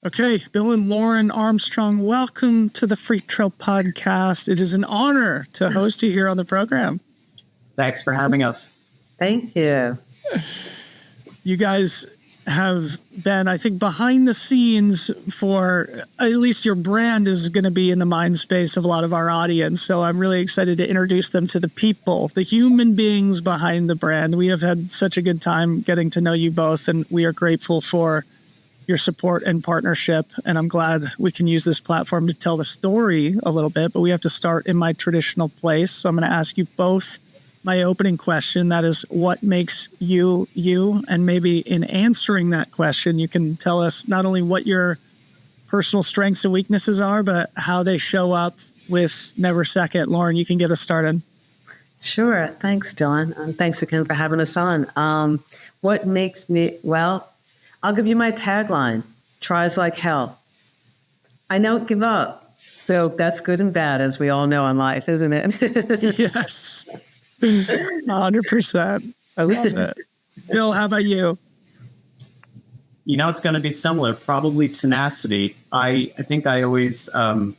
Okay, Bill and Loren Armstrong, welcome to the Freetrail podcast. It is an honor to host you here on the program. Thanks for having us. Thank you. You guys have been, I think, behind the scenes for, at least your brand is going to be in the mind space of a lot of our audience. So I'm really excited to introduce them to the people, the human beings behind the brand. We have had such a good time getting to know you both, and we are grateful for your support and partnership. And I'm glad we can use this platform to tell the story a little bit, but we have to start in my traditional place. So I'm going to ask you both my opening question. That is, what makes you, you? And maybe in answering that question, you can tell us not only what your personal strengths and weaknesses are, but how they show up with Never Second. Loren, you can get us started. Sure. Thanks, Dylan. And thanks again for having us on. What makes me, well, I'll give you my tagline: tries like hell. I don't give up. So that's good and bad, as we all know in life, isn't it? Yes. 100%. I love it. Bill, how about you? You know, it's going to be similar, probably tenacity. I think I always, over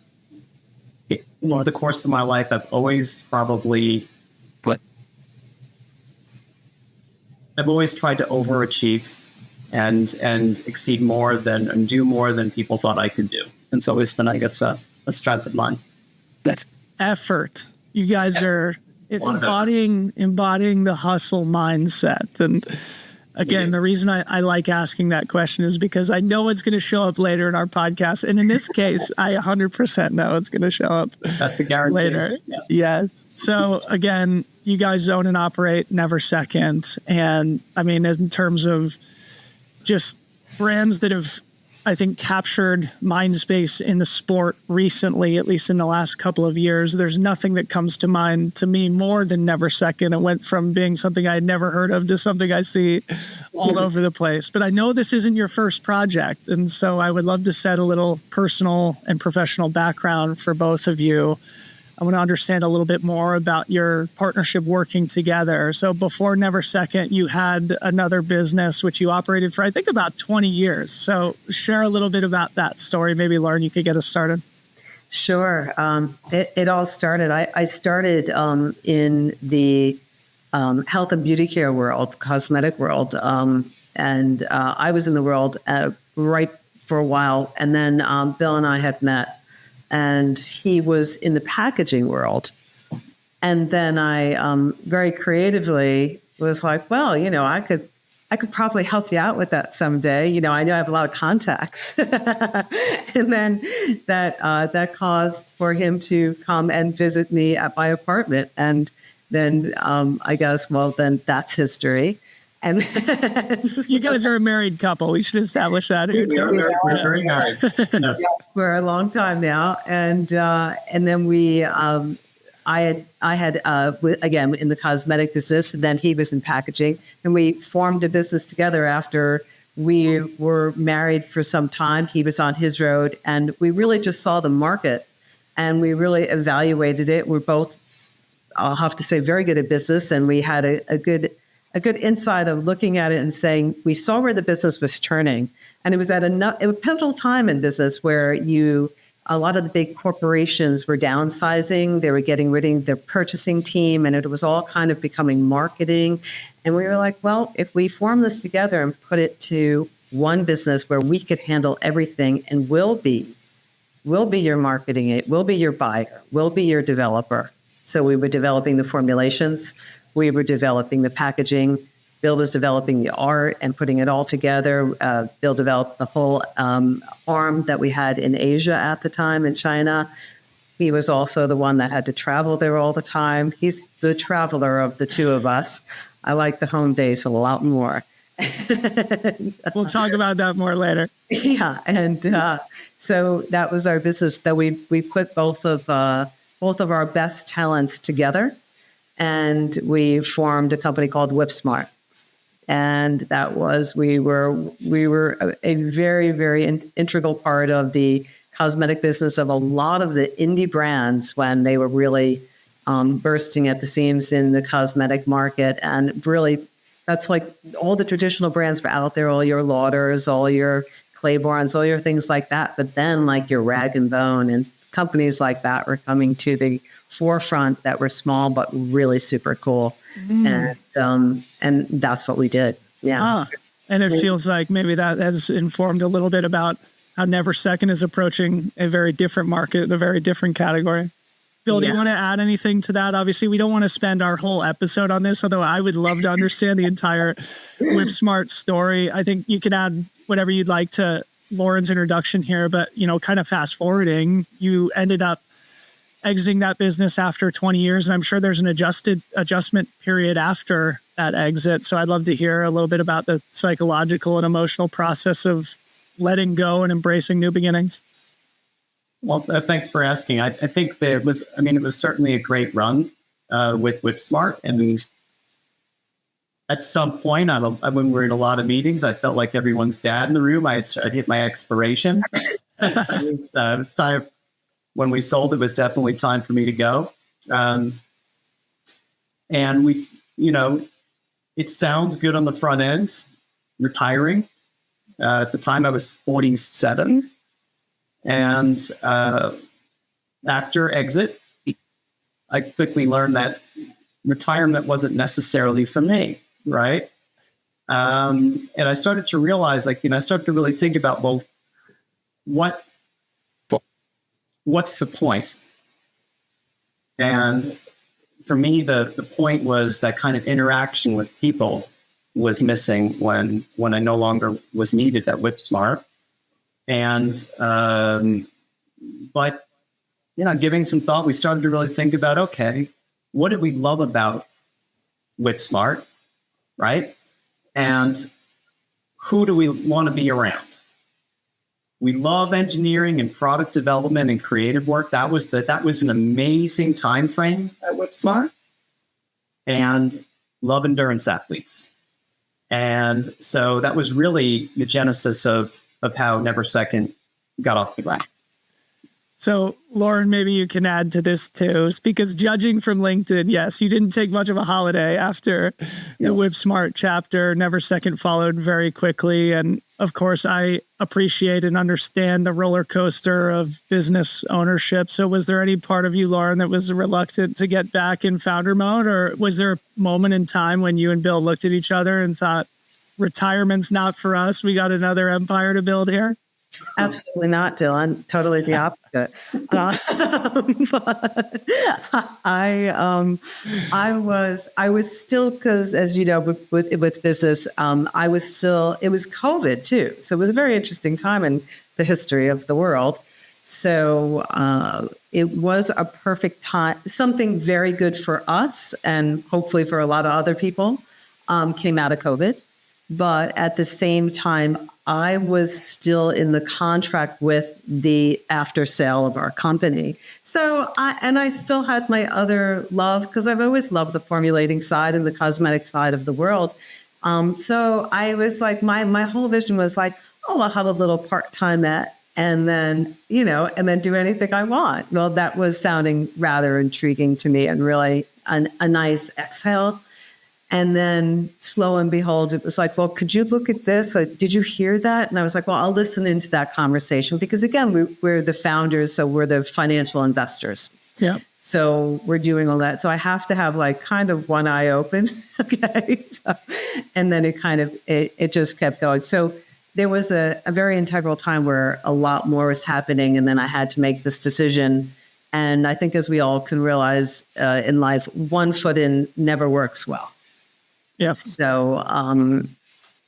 the course of my life, I've always tried to overachieve and exceed more than and do more than people thought I could do. And it's always been, I guess, a strength of mine. Effort. You guys are embodying the hustle mindset. And again, the reason I like asking that question is because I know it's going to show up later in our podcast. And in this case, I 100% know it's going to show up. That's a guarantee. Later. Yeah. Yes. So again, you guys own and operate Never Second. And I mean, in terms of just brands that have, I think, captured mind space in the sport recently, at least in the last couple of years, there's nothing that comes to mind to me more than Never Second. It went from being something I had never heard of to something I see all over the place. But I know this isn't your first project. And so I would love to set a little personal and professional background for both of you. I want to understand a little bit more about your partnership working together. So before Never Second, you had another business which you operated for, I think, about 20 years. So share a little bit about that story. Maybe, Loren, you could get us started. Sure. It all started. I started in the health and beauty care world, cosmetic world. And I was in the world right for a while. And then Bill and I had met. And he was in the packaging world. And then I very creatively was like, well, you know, I could probably help you out with that someday. You know I have a lot of contacts. And then that caused for him to come and visit me at my apartment. And then I guess, well, then that's history. And you guys are a married couple. We should establish that here. We're very married. Yes. For a long time now, and then we, I had again in the cosmetic business, and then he was in packaging, and we formed a business together after we were married for some time. He was on his road, and we really just saw the market, and we really evaluated it. We're both, I'll have to say, very good at business, and we had a good insight of looking at it and saying, we saw where the business was turning. And it was at a pivotal time in business where a lot of the big corporations were downsizing. They were getting rid of their purchasing team, and it was all kind of becoming marketing. And we were like, well, if we form this together and put it to one business where we could handle everything, and we'll be your marketing, we'll be your buyer, we'll be your developer. So we were developing the formulations. We were developing the packaging. Bill was developing the art and putting it all together. Bill developed the whole arm that we had in Asia at the time, in China. He was also the one that had to travel there all the time. He's the traveler of the two of us. I like the home days a lot more. We'll talk about that more later. Yeah, and so that was our business. That we put both of our best talents together. And we formed a company called Whipsmart. And that was, we were a very, very integral part of the cosmetic business of a lot of the indie brands when they were really bursting at the seams in the cosmetic market. And really, that's like all the traditional brands were out there, all your Lauders, all your Claiborne's, all your things like that. But then like your Rag and Bone and companies like that were coming to the forefront that were small but really super cool. And that's what we did. Yeah. And it feels like maybe that has informed a little bit about how NEVERSECOND is approaching a very different market, a very different category. Bill, do you want to add anything to that? Obviously, we don't want to spend our whole episode on this, although I would love to understand the entire Whipsmart story. I think you can add whatever you'd like to Loren's introduction here, but, kind of fast forwarding, you ended up exiting that business after 20 years. And I'm sure there's an adjustment period after that exit. So I'd love to hear a little bit about the psychological and emotional process of letting go and embracing new beginnings. Well, thanks for asking. I think that it was certainly a great run with Whipsmart. And at some point, when we were in a lot of meetings, I felt like everyone's dad in the room. I'd hit my expiration. It was time. When we sold, it was definitely time for me to go. And it sounds good on the front end, retiring. At the time, I was 47. And after exit, I quickly learned that retirement wasn't necessarily for me, right? And I started to realize, I started to really think about, well, what's the point? And for me, the point was that kind of interaction with people was missing when I no longer was needed at Whipsmart. And, but, giving some thought, we started to really think about, okay, what did we love about Whipsmart, right? And who do we want to be around? We love engineering and product development and creative work. That was an amazing time frame at Whipsmart. And love endurance athletes. And so that was really the genesis of how NEVERSECOND got off the ground. So, Loren, maybe you can add to this too, because judging from LinkedIn, yes, you didn't take much of a holiday after the Whipsmart chapter. NEVERSECOND followed very quickly. And of course, I appreciate and understand the roller coaster of business ownership. So was there any part of you, Loren, that was reluctant to get back in founder mode? Or was there a moment in time when you and Bill looked at each other and thought, retirement's not for us, we got another empire to build here? Absolutely not, Dylan. Totally the opposite. But I was still, because as you know, with business, I was still. It was COVID too, so it was a very interesting time in the history of the world. So it was a perfect time. Something very good for us, and hopefully for a lot of other people, came out of COVID. But at the same time, I was still in the contract with the after sale of our company. So I still had my other love, because I've always loved the formulating side and the cosmetic side of the world. So I was like, my whole vision was like, oh, I'll have a little part-time and then do anything I want. Well, that was sounding rather intriguing to me and really a nice exhale. And then slow and behold, it was like, well, could you look at this? Did you hear that? And I was like, well, I'll listen into that conversation, because again, we're the founders. So we're the financial investors. Yeah. So we're doing all that. So I have to have like kind of one eye open. Okay. And then it just kept going. So there was a very integral time where a lot more was happening. And then I had to make this decision. And I think, as we all can realize in life, 1 foot in never works well. Yes. So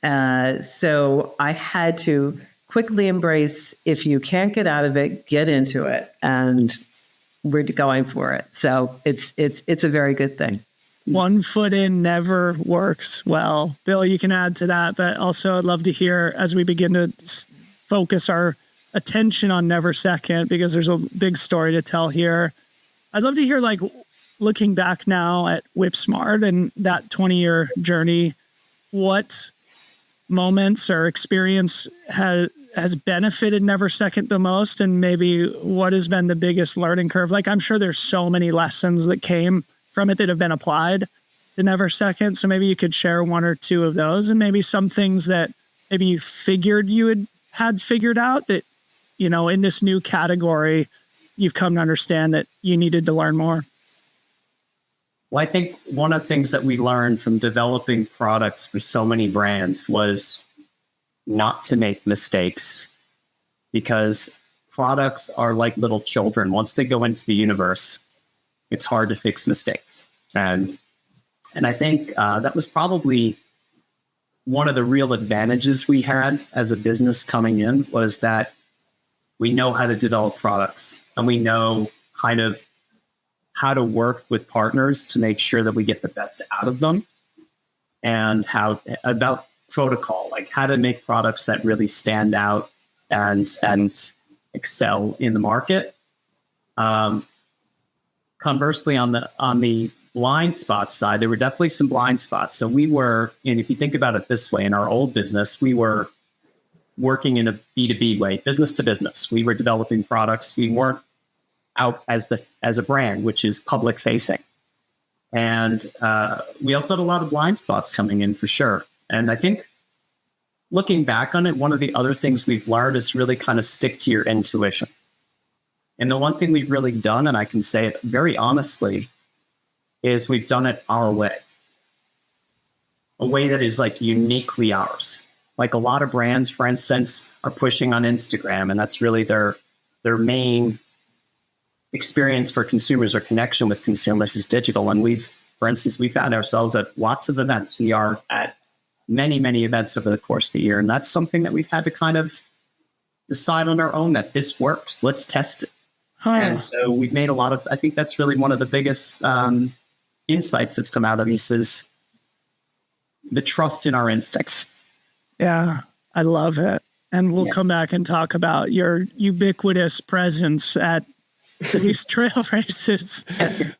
I had to quickly embrace, if you can't get out of it, get into it, and we're going for it. So it's a very good thing. 1 foot in never works well. Bill, you can add to that, but also I'd love to hear, as we begin to focus our attention on NEVERSECOND, because there's a big story to tell here. I'd love to hear, like, looking back now at Whipsmart and that 20-year journey, what moments or experience has benefited NEVERSECOND the most, and maybe what has been the biggest learning curve? Like, I'm sure there's so many lessons that came from it that have been applied to NEVERSECOND. So maybe you could share 1 or 2 of those, and maybe some things that maybe you figured you would had figured out that, in this new category, you've come to understand that you needed to learn more? Well, I think one of the things that we learned from developing products for so many brands was not to make mistakes, because products are like little children. Once they go into the universe, it's hard to fix mistakes. And I think that was probably one of the real advantages we had as a business coming in, was that we know how to develop products, and we know kind of how to work with partners to make sure that we get the best out of them, and how about protocol, like how to make products that really stand out and excel in the market. Conversely, on the blind spot side, there were definitely some blind spots. So we were, and if you think about it this way, in our old business, we were working in a B2B way, business to business. We were developing products. We weren't out as a brand, which is public facing. And we also had a lot of blind spots coming in, for sure. And I think looking back on it, one of the other things we've learned is really kind of stick to your intuition. And the one thing we've really done, and I can say it very honestly, is we've done it our way. A way that is like uniquely ours. Like a lot of brands, for instance, are pushing on Instagram, and that's really their main experience for consumers, or connection with consumers, is digital. And we found ourselves at lots of events. We are at many, many events over the course of the year. And that's something that we've had to kind of decide on our own, that this works. Let's test it. And so we've made I think that's really one of the biggest insights that's come out of this, is the trust in our instincts. Yeah, I love it. And we'll come back and talk about your ubiquitous presence at these trail races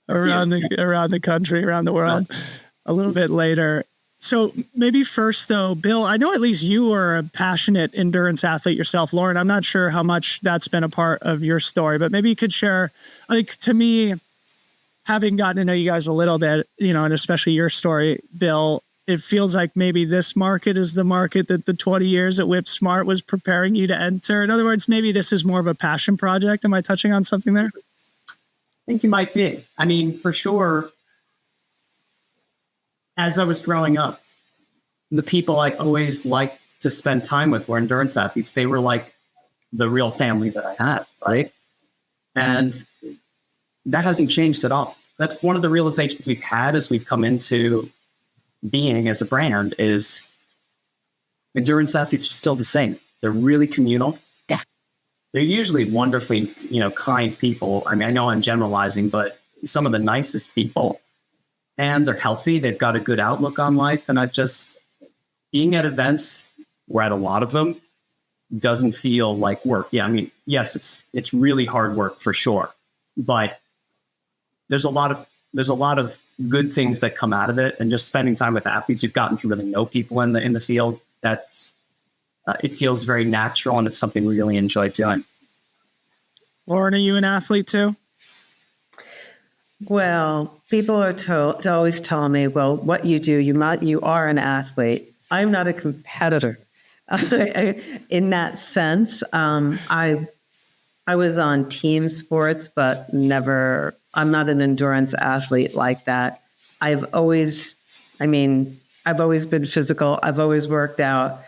around the country, around the world, a little bit later. So maybe first, though, Bill, I know at least you are a passionate endurance athlete yourself. Loren, I'm not sure how much that's been a part of your story, but maybe you could share. Like, to me, having gotten to know you guys a little bit, and especially your story, Bill, it feels like maybe this market is the market that the 20 years at Whipsmart was preparing you to enter. In other words, maybe this is more of a passion project. Am I touching on something there? I think you might be. I mean, for sure, as I was growing up, the people I always liked to spend time with were endurance athletes. They were like the real family that I had, right? And that hasn't changed at all. That's one of the realizations we've had as we've come into being as a brand, is endurance athletes are still the same. They're really communal. Yeah. They're usually wonderfully, kind people. I mean, I know I'm generalizing, but some of the nicest people. And they're healthy. They've got a good outlook on life. And being at events, we're at a lot of them, doesn't feel like work. Yeah, I mean, yes, it's really hard work for sure. But there's a lot of good things that come out of it. And just spending time with athletes, you've gotten to really know people in the field. It feels very natural, and it's something we really enjoy doing. Loren, are you an athlete too? Well, people are always telling me, well, what you do, you are an athlete. I'm not a competitor. In that sense, I was on team sports, but I'm not an endurance athlete like that. I've always been physical. I've always worked out.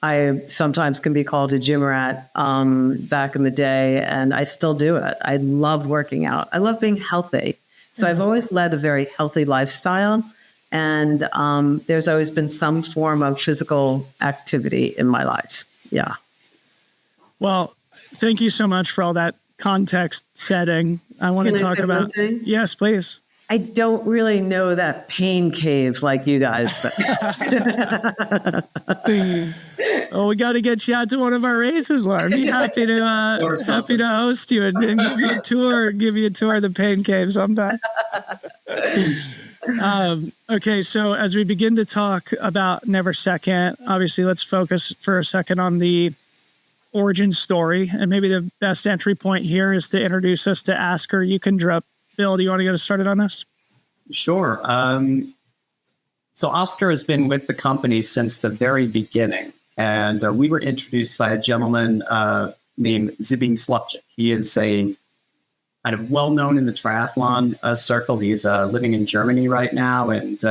I sometimes can be called a gym rat back in the day, and I still do it. I love working out. I love being healthy. So I've always led a very healthy lifestyle, and there's always been some form of physical activity in my life. Yeah. Well, thank you so much for all that context setting. I want to talk about. Yes, please. I don't really know that pain cave like you guys, but well, we got to get you out to one of our races, Loren. Be happy to host you and give you a tour of the pain cave sometime. Okay, so as we begin to talk about Never Second, obviously let's focus for a second on the origin story, and maybe the best entry point here is to introduce us to Asker. You can drop. Bill, do you want to get us started on this? Sure. So Oscar has been with the company since the very beginning. And we were introduced by a gentleman named Zbigniew Slavchik. He is a kind of well-known in the triathlon circle. He's living in Germany right now. And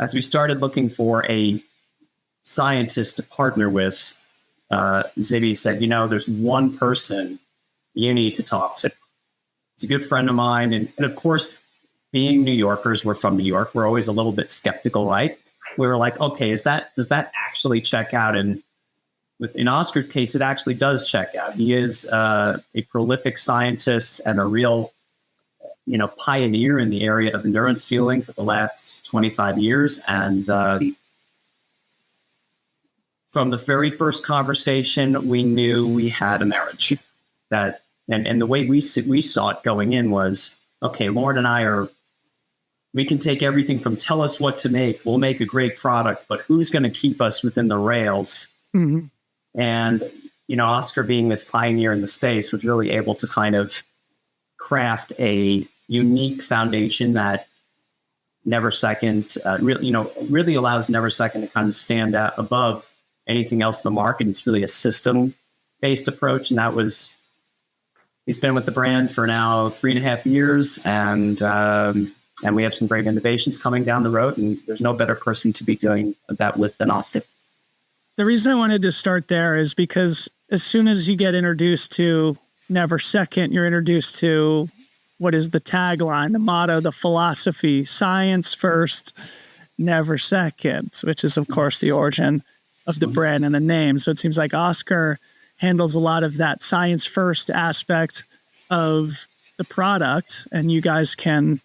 as we started looking for a scientist to partner with, Zibby said, there's one person you need to talk to. It's a good friend of mine. And of course, being New Yorkers, we're from New York. We're always a little bit skeptical, right? We were like, okay, does that actually check out? And in Oscar's case, it actually does check out. He is a prolific scientist and a real, pioneer in the area of endurance fueling for the last 25 years. And from the very first conversation, we knew we had a marriage. And the way we saw it going in was, okay, Loren and I we can take everything from tell us what to make. We'll make a great product, but who's going to keep us within the rails? Mm-hmm. And, Oscar being this pioneer in the space was really able to kind of craft a unique foundation that NEVERSECOND really allows NEVERSECOND to kind of stand out above anything else in the market. It's really a system-based approach. And he's been with the brand for now 3.5 years. And we have some great innovations coming down the road. And there's no better person to be doing that with than Oscar. The reason I wanted to start there is because as soon as you get introduced to NEVERSECOND, you're introduced to what is the tagline, the motto, the philosophy, science first, never second, which is, of course, the origin of the brand and the name. So it seems like Oscar handles a lot of that science first aspect of the product, and you guys can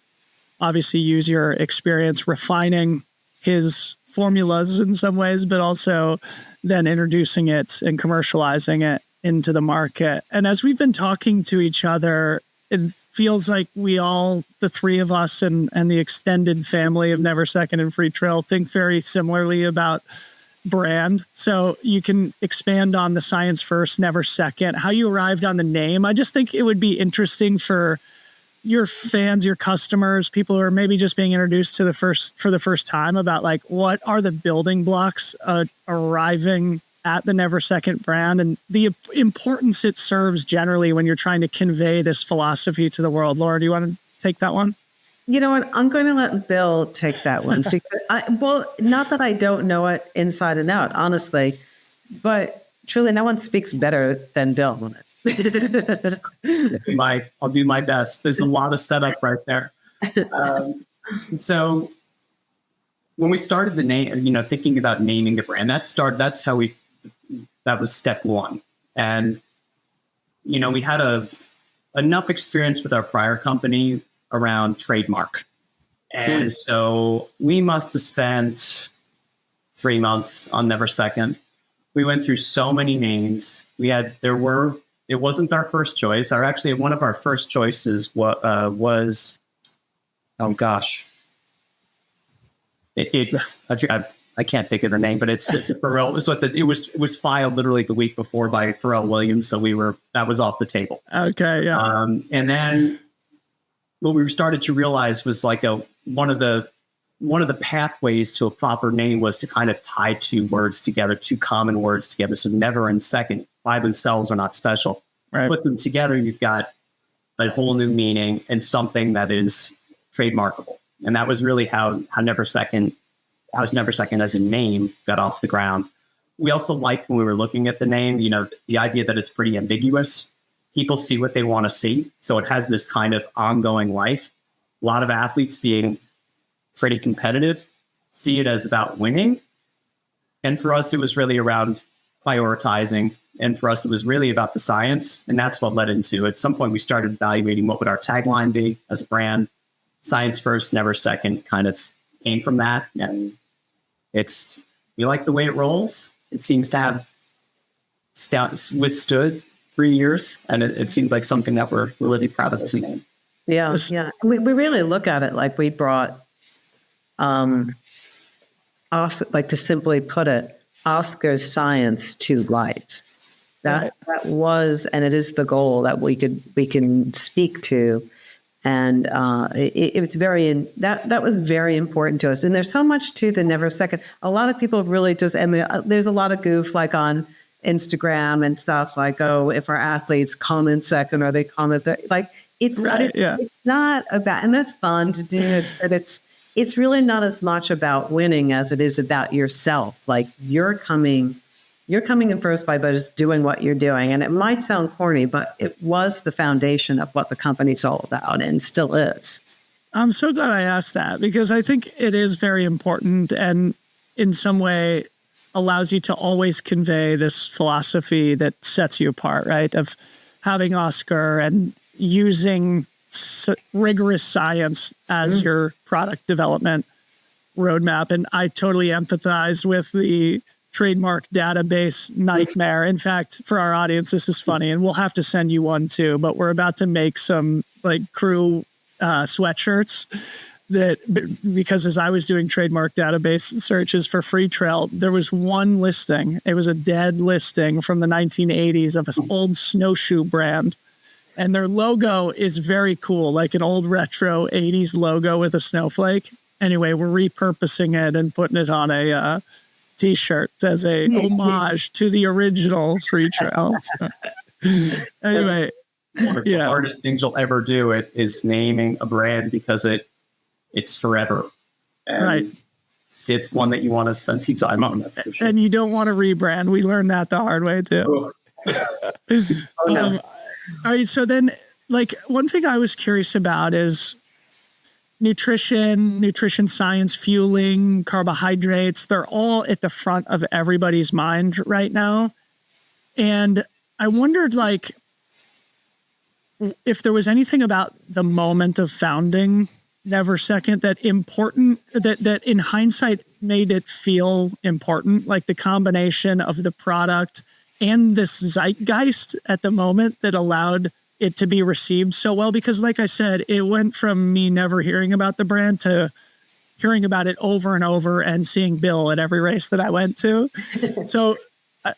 obviously use your experience refining his formulas in some ways, but also then introducing it and commercializing it into the market. And as we've been talking to each other, it feels like the three of us and the extended family of NEVERSECOND and Freetrail think very similarly about brand. So you can expand on the science first, NEVERSECOND, how you arrived on the name. I just think it would be interesting for your fans, your customers, people who are maybe just being introduced to for the first time about like, what are the building blocks arriving at the NEVERSECOND brand and the importance it serves generally when you're trying to convey this philosophy to the world. Laura, do you want to take that one? You know what? I'm going to let Bill take that one. Not that I don't know it inside and out, honestly, but truly no one speaks better than Bill on it. I'll do my best. There's a lot of setup right there. So when we started the name, thinking about naming the brand, that was step one. And, we had enough experience with our prior company around trademark. And so we must have spent 3 months on NEVERSECOND. We went through so many names. It wasn't our first choice. One of our first choices was, oh gosh, I can't think of the name, but it's a Pharrell. It was filed literally the week before by Pharrell Williams, so that was off the table. Okay, yeah. And then what we started to realize was like one of the pathways to a proper name was to kind of tie two common words together. So never and second by themselves are not special. Right. Put them together, you've got a whole new meaning and something that is trademarkable. And that was really how NEVERSECOND as a name got off the ground. We also liked when we were looking at the name, the idea that it's pretty ambiguous. People see what they want to see. So it has this kind of ongoing life. A lot of athletes being pretty competitive see it as about winning. And for us, it was really around prioritizing. And for us, it was really about the science. And that's what led into, at some point, we started evaluating what would our tagline be as a brand. Science first, NEVERSECOND kind of came from that. And we like the way it rolls. It seems to have withstood 3 years. And it seems like something that we're really proud of as a name. Yeah, yeah. We really look at it like we brought, like to simply put it, Oscar's science to life. That was, and it is the goal that we can speak to And it was that was very important to us. And there's so much to the never second. A lot of people really just, and there's a lot of goof like on Instagram and stuff like, oh, if our athletes come in second or they come at like it's not about, and that's fun to do it, but it's really not as much about winning as it is about yourself. Like you're coming in first by just doing what you're doing. And it might sound corny, but it was the foundation of what the company's all about and still is. I'm so glad I asked that because I think it is very important and in some way allows you to always convey this philosophy that sets you apart, right? Of having Oscar and using rigorous science as your product development roadmap. And I totally empathize with the trademark database nightmare. In fact, for our audience, this is funny, and we'll have to send you one too, but we're about to make some like crew sweatshirts that, because as I was doing trademark database searches for Freetrail, there was one listing. It was a dead listing from the 1980s of an old snowshoe brand. And their logo is very cool, like an old retro 80s logo with a snowflake. Anyway, we're repurposing it and putting it on a T-shirt as a homage to the original Freetrail. So, anyway, one of the hardest things you'll ever do is naming a brand because it's forever. And it's one that you want to spend some time on. That's for sure. And you don't want to rebrand. We learned that the hard way too. All right. So then, like, one thing I was curious about is nutrition science, fueling, carbohydrates. They're all at the front of everybody's mind right now. And I wondered, like, if there was anything about the moment of founding NEVERSECOND that in hindsight made it feel important, like the combination of the product and this zeitgeist at the moment that allowed it to be received so well. Because like I said, it went from me never hearing about the brand to hearing about it over and over and seeing Bill at every race that I went to. So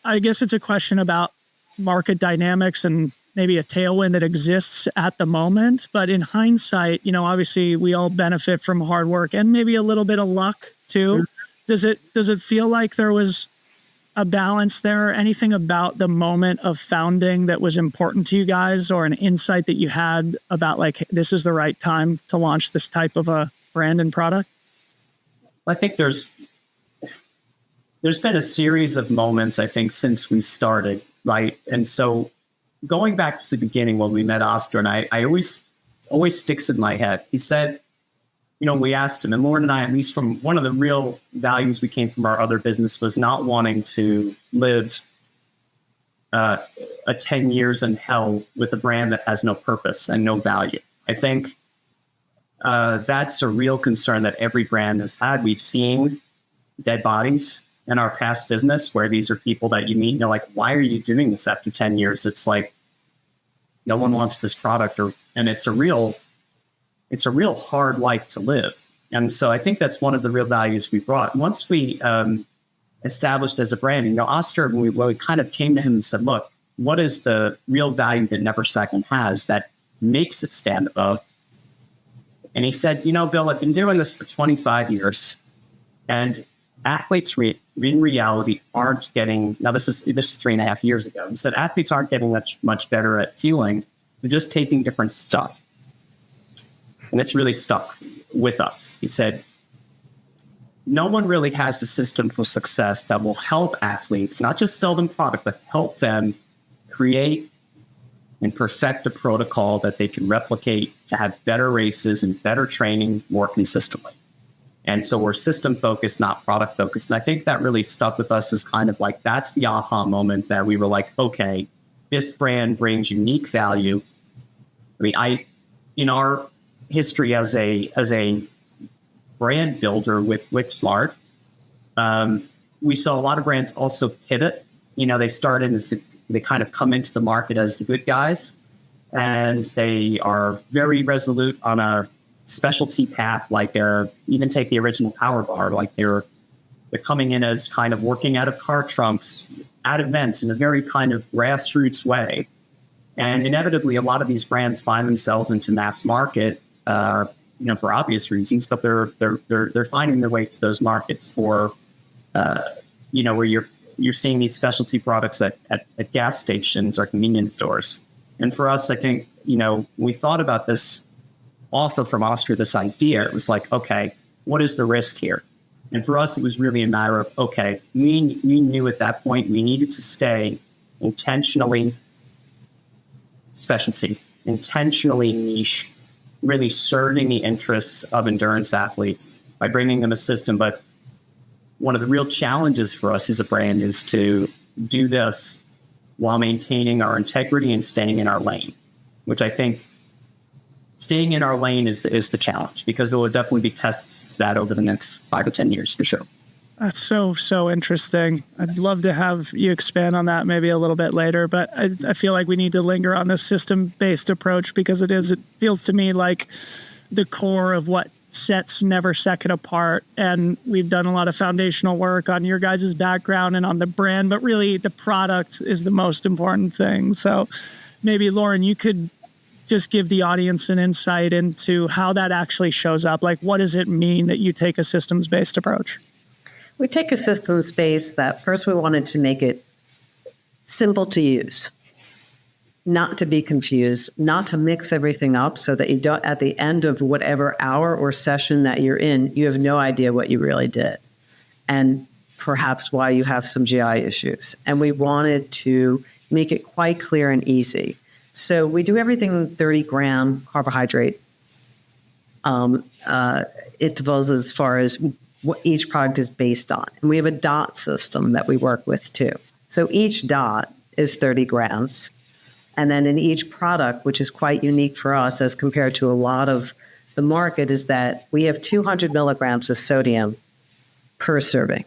I guess it's a question about market dynamics and maybe a tailwind that exists at the moment. But in hindsight, obviously we all benefit from hard work and maybe a little bit of luck too. Does it feel like there was a balance there? Anything about the moment of founding that was important to you guys, or an insight that you had about like, this is the right time to launch this type of a brand and product? I think there's been a series of moments, I think, since we started, right? And so going back to the beginning when we met Oscar, and I always sticks in my head. He said, we asked him, and Loren and I, at least from one of the real values we came from our other business, was not wanting to live a 10 years in hell with a brand that has no purpose and no value. I think that's a real concern that every brand has had. We've seen dead bodies in our past business where these are people that you meet and you're like, why are you doing this after 10 years? It's like, no one wants this product, and it's a real hard life to live. And so I think that's one of the real values we brought. Once we established as a brand, Oscar, when we kind of came to him and said, look, what is the real value that NEVERSECOND has that makes it stand above? And he said, Bill, I've been doing this for 25 years, and athletes in reality aren't getting, now this is 3.5 years ago. He said, athletes aren't getting much better at fueling. They're just taking different stuff. And it's really stuck with us. He said, no one really has a system for success that will help athletes, not just sell them product, but help them create and perfect a protocol that they can replicate to have better races and better training more consistently. And so we're system focused, not product focused. And I think that really stuck with us as kind of like, that's the aha moment that we were like, okay, this brand brings unique value. I mean, in our history as a brand builder with Whipsmart, we saw a lot of brands also pivot. They started as they kind of come into the market as the good guys, and they are very resolute on a specialty path. Like even take the original Power Bar, like they're coming in as kind of working out of car trunks at events in a very kind of grassroots way. And inevitably, a lot of these brands find themselves into mass market, for obvious reasons, but they're finding their way to those markets for, where you're seeing these specialty products at gas stations or convenience stores. And for us, I think, we thought about this also from Oscar, this idea. It was like, okay, what is the risk here? And for us, it was really a matter of, okay, we knew at that point we needed to stay intentionally specialty, intentionally niche, really serving the interests of endurance athletes by bringing them a system. But one of the real challenges for us as a brand is to do this while maintaining our integrity and staying in our lane, which I think staying in our lane is the challenge, because there will definitely be tests to that over the next 5 to 10 years for sure. That's so interesting. I'd love to have you expand on that maybe a little bit later, but I feel like we need to linger on this system-based approach, because it feels to me like the core of what sets NEVERSECOND apart. And we've done a lot of foundational work on your guys' background and on the brand, but really the product is the most important thing. So maybe, Loren, you could just give the audience an insight into how that actually shows up. Like, what does it mean that you take a systems-based approach? We take a systems base that first we wanted to make it simple to use, not to be confused, not to mix everything up so that you don't, at the end of whatever hour or session that you're in, you have no idea what you really did and perhaps why you have some GI issues. And we wanted to make it quite clear and easy. So we do everything in 30-gram carbohydrate intervals as far as what each product is based on. And we have a dot system that we work with too. So each dot is 30 grams. And then in each product, which is quite unique for us as compared to a lot of the market, is that we have 200 milligrams of sodium per serving.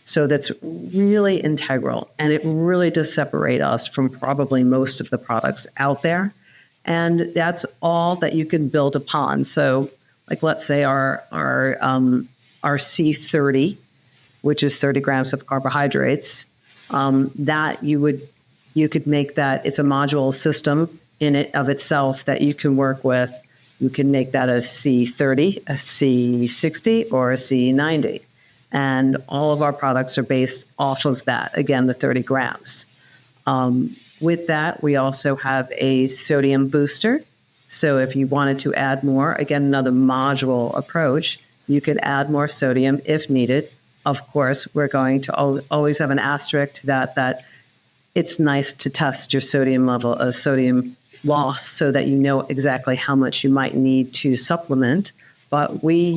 So that's really integral. And it really does separate us from probably most of the products out there. And that's all that you can build upon. So like, let's say our C30, which is 30 grams of carbohydrates, that you could make that, it's a module system in it of itself that you can work with. You can make that a C30, a C60, or a C90. And all of our products are based off of that, again, the 30 grams. With that, we also have a sodium booster. So if you wanted to add more, again, another module approach, you could add more sodium if needed. Of course, we're going to always have an asterisk to that it's nice to test your sodium level, sodium loss, so that you know exactly how much you might need to supplement. But we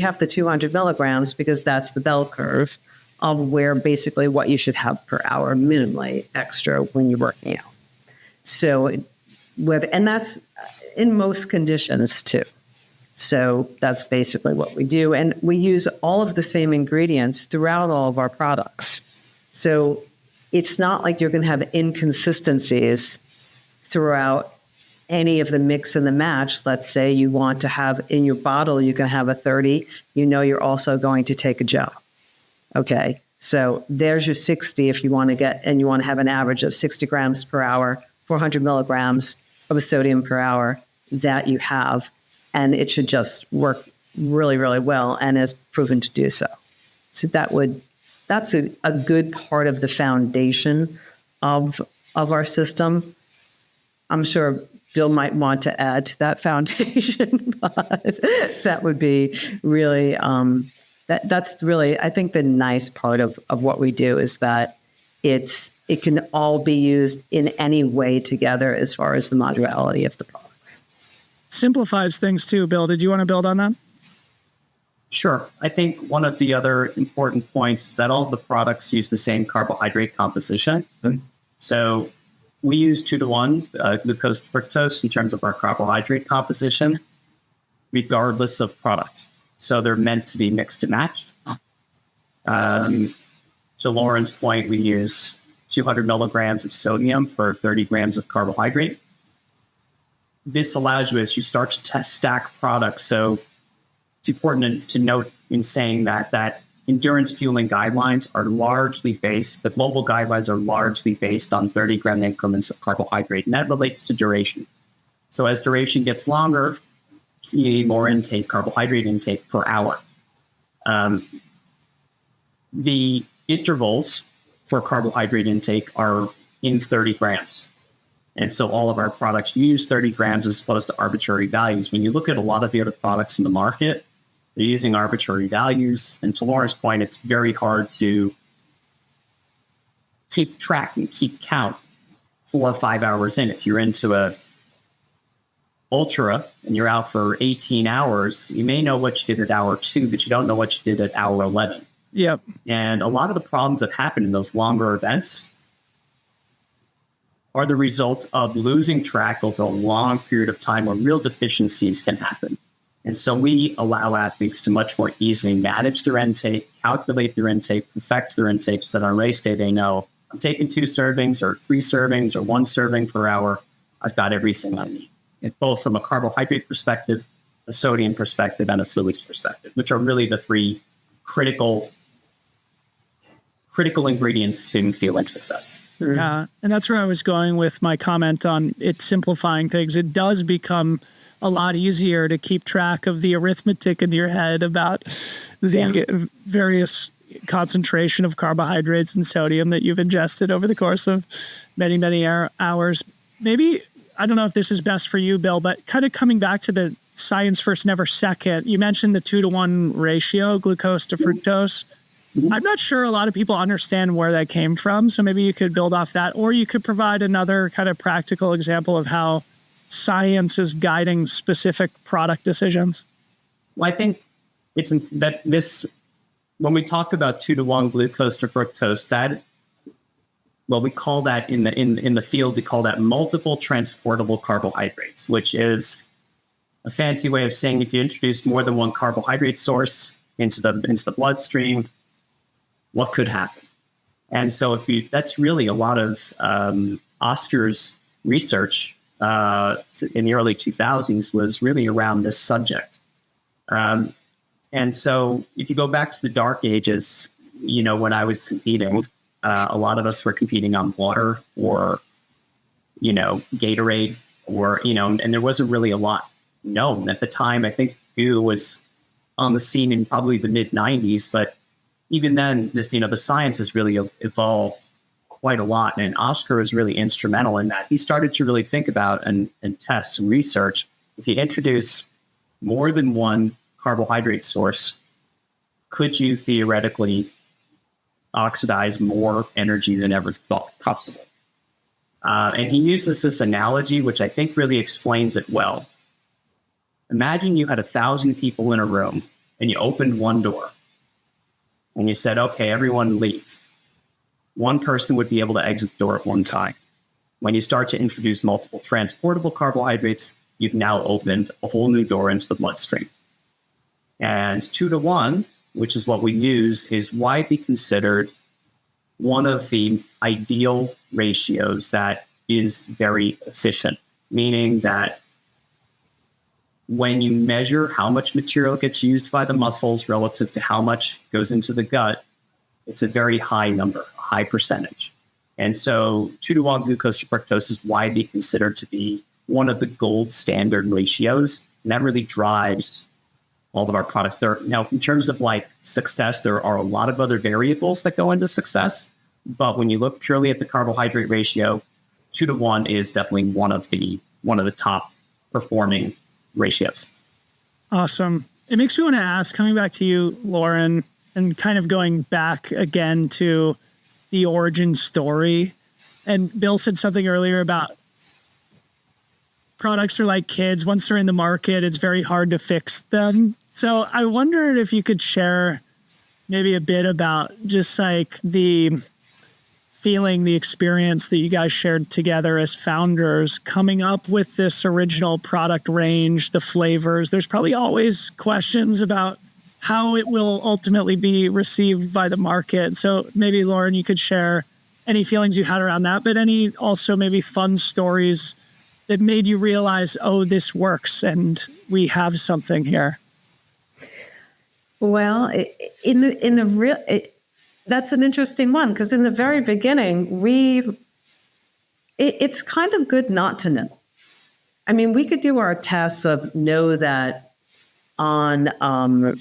have the 200 milligrams because that's the bell curve of where basically what you should have per hour minimally extra when you're working out. So and that's in most conditions too. So that's basically what we do. And we use all of the same ingredients throughout all of our products. So it's not like you're going to have inconsistencies throughout any of the mix and the match. Let's say you want to have in your bottle, you can have a 30, you're also going to take a gel. Okay. So there's your 60 if you want to you want to have an average of 60 grams per hour, 400 milligrams of sodium per hour that you have. And it should just work really, really well and is proven to do so. So that's a good part of the foundation of our system. I'm sure Bill might want to add to that foundation, but that would be really, that's really, I think the nice part of what we do is that it can all be used in any way together as far as the modularity of the products. Simplifies things too, Bill. Did you want to build on that? Sure. I think one of the other important points is that all the products use the same carbohydrate composition. Mm-hmm. So we use 2-to-1 glucose to fructose in terms of our carbohydrate composition, regardless of product. So they're meant to be mixed and matched. To Loren's point, we use 200 milligrams of sodium per 30 grams of carbohydrate. This allows you, as you start to stack products. So it's important to note in saying that endurance fueling guidelines are largely based, the global guidelines are largely based on 30-gram increments of carbohydrate, and that relates to duration. So as duration gets longer, you need more carbohydrate intake per hour. The intervals for carbohydrate intake are in 30 grams. And so all of our products use 30 grams as opposed to arbitrary values. When you look at a lot of the other products in the market, they're using arbitrary values. And to Loren's point, it's very hard to keep track and keep count 4 or 5 hours in. If you're into a ultra and you're out for 18 hours, you may know what you did at hour 2, but you don't know what you did at hour 11. Yep. And a lot of the problems that happen in those longer events are the result of losing track over a long period of time where real deficiencies can happen. And so we allow athletes to much more easily manage their intake, calculate their intake, perfect their intake so that on race day they know I'm taking 2 servings or 3 servings or 1 serving per hour. I've got everything I need, both from a carbohydrate perspective, a sodium perspective, and a fluids perspective, which are really the 3 critical ingredients to feeling success. Yeah, and that's where I was going with my comment on it simplifying things. It does become a lot easier to keep track of the arithmetic in your head about the various concentration of carbohydrates and sodium that you've ingested over the course of many, many hours. Maybe, I don't know if this is best for you, Bill, but kind of coming back to the science first, never second, you mentioned the 2-to-1 ratio, glucose to fructose. I'm not sure a lot of people understand where that came from, so maybe you could build off that, or you could provide another kind of practical example of how science is guiding specific product decisions. Well, I think it's that this, when we talk about 2-to-1 glucose to fructose, that, well, we call that in the field, we call that multiple transportable carbohydrates, which is a fancy way of saying if you introduce more than one carbohydrate source into the bloodstream, what could happen? And so that's really a lot of Oscar's research in the early 2000s was really around this subject. And so if you go back to the dark ages, when I was competing, a lot of us were competing on water or, Gatorade or, and there wasn't really a lot known at the time. I think goo was on the scene in probably the mid 90s, but even then, this, the science has really evolved quite a lot. And Oscar is really instrumental in that. He started to really think about and test and research. If you introduce more than one carbohydrate source, could you theoretically oxidize more energy than ever thought possible? And he uses this analogy, which I think really explains it well. Imagine you had 1,000 people in a room and you opened one door. And you said, okay, everyone leave. One person would be able to exit the door at one time. When you start to introduce multiple transportable carbohydrates, you've now opened a whole new door into the bloodstream. And 2-to-1, which is what we use, is widely considered one of the ideal ratios that is very efficient, meaning that when you measure how much material gets used by the muscles relative to how much goes into the gut, it's a very high number, a high percentage. And so 2-to-1 glucose to fructose is widely considered to be one of the gold standard ratios. And that really drives all of our products. Now, in terms of success, there are a lot of other variables that go into success. But when you look purely at the carbohydrate ratio, 2-to-1 is definitely one of the top performing ratios. Awesome. It makes me want to ask, coming back to you, Loren, and kind of going back again to the origin story. And Bill said something earlier about products are like kids. Once they're in the market, it's very hard to fix them. So I wondered if you could share maybe a bit about just the feeling, the experience that you guys shared together as founders, coming up with this original product range, the flavors. There's probably always questions about how it will ultimately be received by the market. So maybe, Loren, you could share any feelings you had around that, but any also maybe fun stories that made you realize, oh, this works and we have something here. Well, in the real, that's an interesting one, because in the very beginning, it's kind of good not to know. I mean, we could do our tests of know that on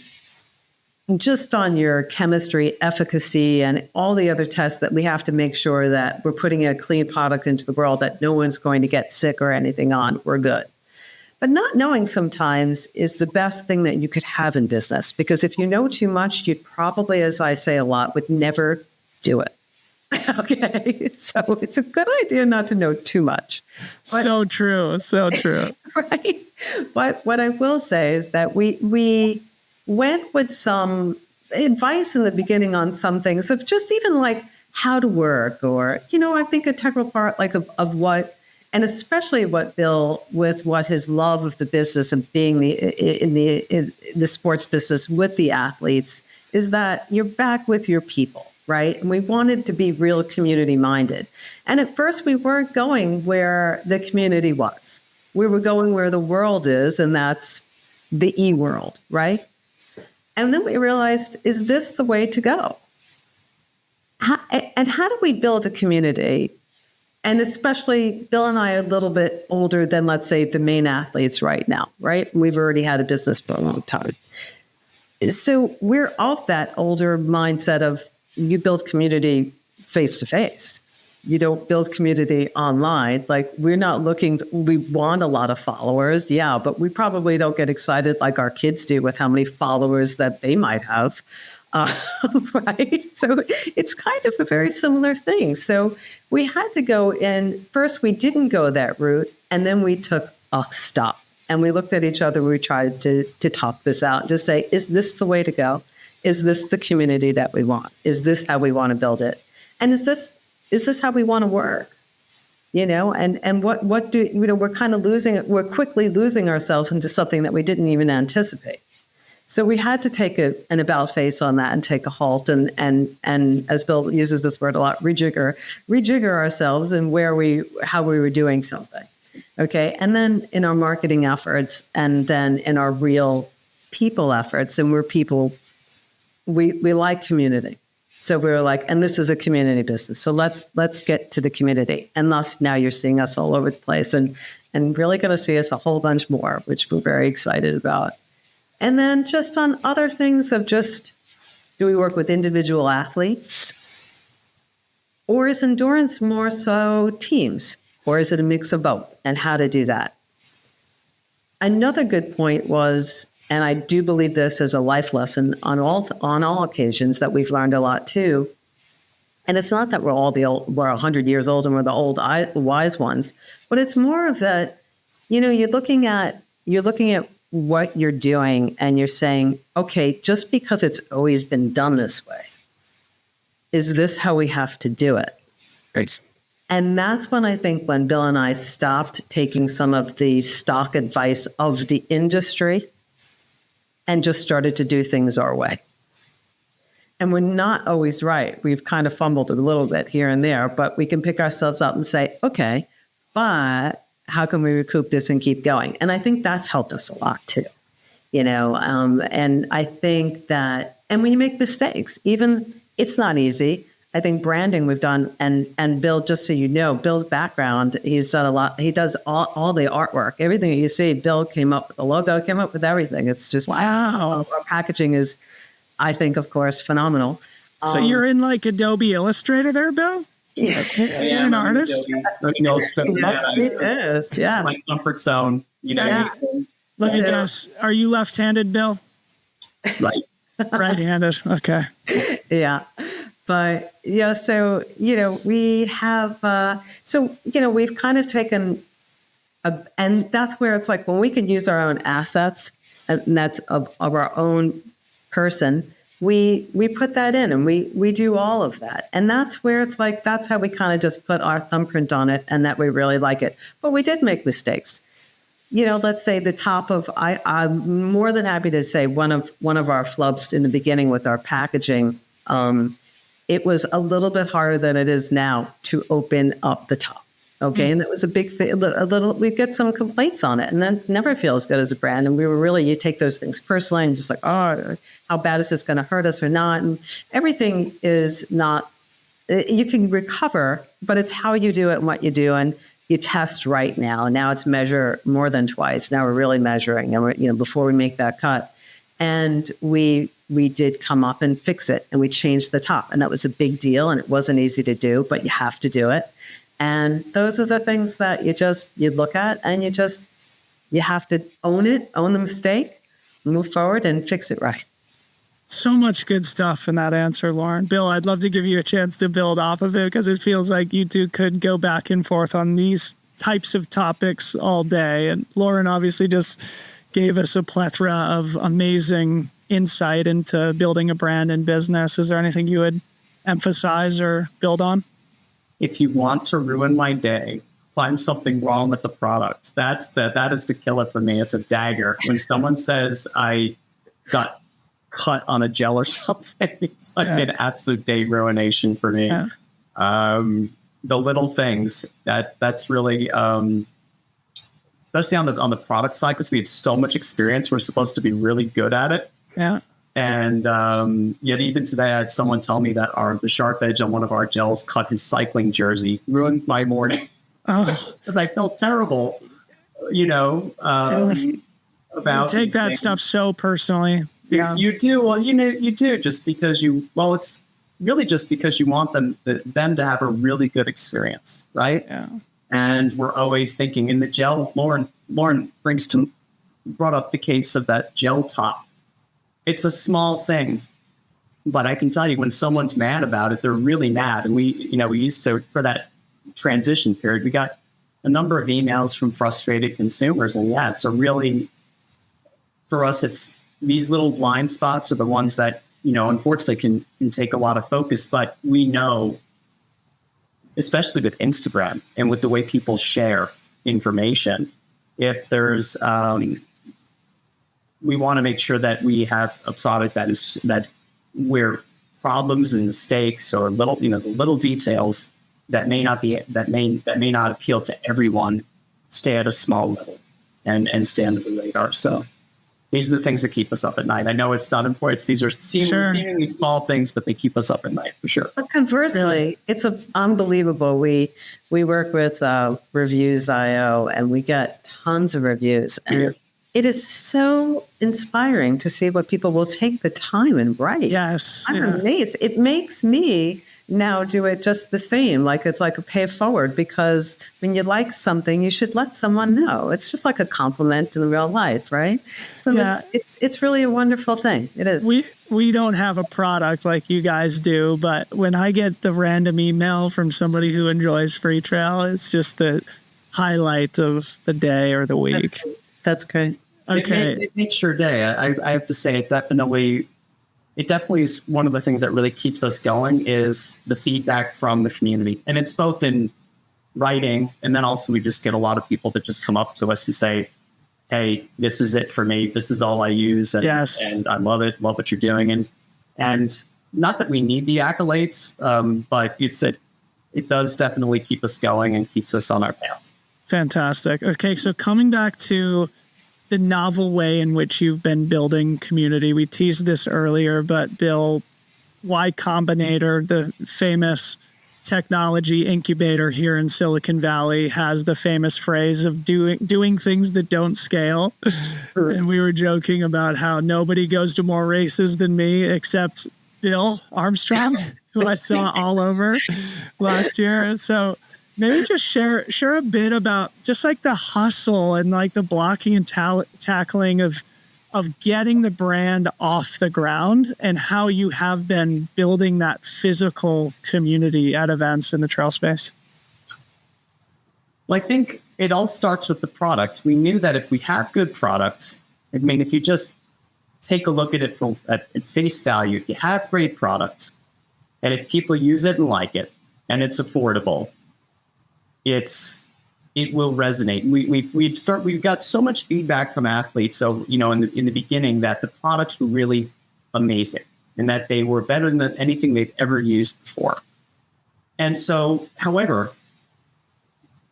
just on your chemistry efficacy and all the other tests that we have to make sure that we're putting a clean product into the world that no one's going to get sick or anything on, we're good. But not knowing sometimes is the best thing that you could have in business, because if you know too much, you'd probably, as I say a lot, would never do it. Okay, so it's a good idea not to know too much. But, so true. right? But what I will say is that we went with some advice in the beginning on some things of just even like how to work, or, I think a integral part like of what, and especially what Bill, with what his love of the business and being in the sports business with the athletes, is that you're back with your people, right? And we wanted to be real community minded. And at first we weren't going where the community was. We were going where the world is, and that's the e-world, right? And then we realized, is this the way to go? How do we build a community? And especially Bill and I are a little bit older than, let's say, the main athletes right now, right? We've already had a business for a long time. So we're off that older mindset of you build community face to face. You don't build community online. Like, we're not looking, we want a lot of followers, yeah, but we probably don't get excited like our kids do with how many followers that they might have, right? So it's kind of a very similar thing. So we had to go in, first we didn't go that route, and then we took a stop. And we looked at each other, we tried to talk this out, to say, is this the way to go? Is this the community that we want? Is this how we want to build it? And is this how we want to work? And what do, we're kind of we're quickly losing ourselves into something that we didn't even anticipate. So we had to take an about face on that and take a halt and as Bill uses this word a lot, rejigger ourselves and how we were doing something. Okay. And then in our marketing efforts, and then in our real people efforts, and we're people, we like community. So we were like, and this is a community business. So let's get to the community. And thus now you're seeing us all over the place, and really going to see us a whole bunch more, which we're very excited about. And then just on other things of just, do we work with individual athletes? Or is endurance more so teams? Or is it a mix of both? And how to do that? Another good point was, and I do believe this as a life lesson on all occasions, that we've learned a lot too. And it's not that we're 100 years old and we're the old wise ones, but it's more of that, you're looking at what you're doing and you're saying, okay, just because it's always been done this way, is this how we have to do it? Right. And that's when Bill and I stopped taking some of the stock advice of the industry and just started to do things our way. And we're not always right. We've kind of fumbled a little bit here and there, but we can pick ourselves up and say, okay, but how can we recoup this and keep going? And I think that's helped us a lot too, and I think that, and when you make mistakes, even it's not easy. I think branding we've done, and Bill, just so you know, Bill's background, he's done a lot. He does all the artwork, everything that you see. Bill came up with the logo, came up with everything. It's just, wow. Our packaging is, I think, of course, phenomenal. So you're in like Adobe Illustrator there, Bill? Yes. You're an artist? Yeah. My comfort zone, Yeah. Yes. Are you left-handed, Bill? Right. Right-handed. Okay. Yeah. But yeah, so, we have, we've kind of taken, and that's where it's like, when we can use our own assets, and that's of our own person, we put that in, and we do all of that. And that's where it's like, that's how we kind of just put our thumbprint on it, and that we really like it. But we did make mistakes. Let's say the top of, I'm more than happy to say one of our flubs in the beginning with our packaging, it was a little bit harder than it is now to open up the top. Okay. And that was a big thing. A little, we'd get some complaints on it and then never feel as good as a brand. And we were really, you take those things personally and just like, oh, how bad is this going to hurt us or not? And everything is not, you can recover, but it's how you do it and what you do. And you test right now. Now it's measure more than twice. Now we're really measuring and we're, before we make that cut. And we did come up and fix it and we changed the top. And that was a big deal. And it wasn't easy to do, but you have to do it. And those are the things that you look at and you have to own it, own the mistake, move forward and fix it right. So much good stuff in that answer, Loren. Bill, I'd love to give you a chance to build off of it because it feels like you two could go back and forth on these types of topics all day. And Loren obviously just gave us a plethora of amazing insight into building a brand and business. Is there anything you would emphasize or build on? If you want to ruin my day, find something wrong with the product. That is the killer for me. It's a dagger. When someone says I got cut on a gel or something, it's like an absolute day ruination for me. Yeah. The little things that's really, especially on the product side, because we had so much experience, we're supposed to be really good at it. Yeah. And yet even today, I had someone tell me that the sharp edge on one of our gels cut his cycling jersey, ruined my morning. Because I felt terrible, about you take that things. Stuff so personally. Yeah, you do. Well, you do just because it's really just because you want them to have a really good experience, right? Yeah. And we're always thinking in the gel. Loren brought up the case of that gel top. It's a small thing, but I can tell you when someone's mad about it, they're really mad. And we used to, for that transition period, we got a number of emails from frustrated consumers. And yeah, for us, it's these little blind spots are the ones that, unfortunately can take a lot of focus, but we know, especially with Instagram and with the way people share information, if there's, we want to make sure that we have a product that where problems and mistakes or the little details that may not appeal to everyone stay at a small level and stay under the radar. So these are the things that keep us up at night. I know it's not important. These are seemingly small things, but they keep us up at night for sure. But conversely, it's unbelievable. We work with Reviews.io and we get tons of reviews. And it is so inspiring to see what people will take the time and write. Yes. I'm amazed. It makes me now do it just the same. Like it's like a pay it forward, because when you like something, you should let someone know. It's just like a compliment in real life, right? So it's really a wonderful thing. It is. We don't have a product like you guys do, but when I get the random email from somebody who enjoys Freetrail, it's just the highlight of the day or the week. That's great. Okay. It makes your day. I have to say it definitely is one of the things that really keeps us going is the feedback from the community. And it's both in writing, and then also we just get a lot of people that just come up to us and say, hey, this is it for me. This is all I use. And I love it. Love what you're doing. And not that we need the accolades, but it does definitely keep us going and keeps us on our path. Fantastic. Okay. So coming back to the novel way in which you've been building community. We teased this earlier, but Bill, Y Combinator, the famous technology incubator here in Silicon Valley, has the famous phrase of doing things that don't scale. And we were joking about how nobody goes to more races than me except Bill Armstrong, who I saw all over last year. So maybe just share a bit about just like the hustle and like the blocking and tackling of getting the brand off the ground and how you have been building that physical community at events in the trail space. Well, I think it all starts with the product. We knew that if we have good products, I mean, if you just take a look at it at face value, if you have great products and if people use it and like it and it's affordable, it will resonate. We've got so much feedback from athletes. So, in the beginning that the products were really amazing and that they were better than anything they've ever used before. And so, however,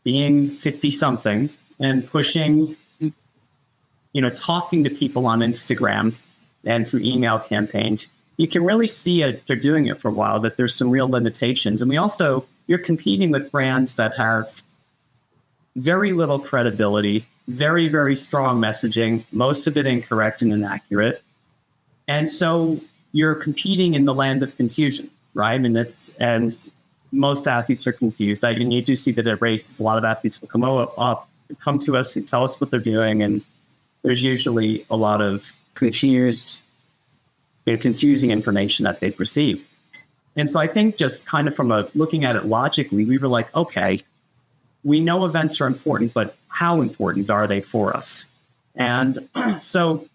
being 50 something and pushing, talking to people on Instagram and through email campaigns, you can really see it. They're doing it for a while, that there's some real limitations. And you're competing with brands that have very little credibility, very, very strong messaging, most of it incorrect and inaccurate. And so you're competing in the land of confusion, right? And most athletes are confused. You do see that at races, a lot of athletes will come to us and tell us what they're doing. And there's usually a lot of confusing information that they've received. And so I think just kind of looking at it logically, we were like, okay, we know events are important, but how important are they for us? And so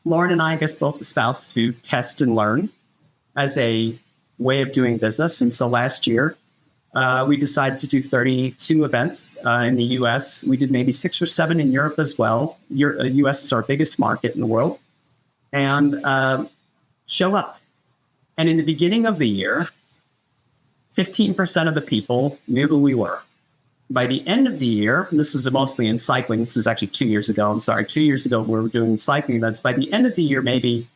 Loren and I guess both espoused to test and learn as a way of doing business. And so last year, we decided to do 32 events in the U.S. We did maybe 6 or 7 in Europe as well. U.S. is our biggest market in the world. And show up. And in the beginning of the year, 15% of the people knew who we were. By the end of the year, and this was mostly in cycling. This is actually 2 years ago. 2 years ago, we were doing cycling events. By the end of the year, maybe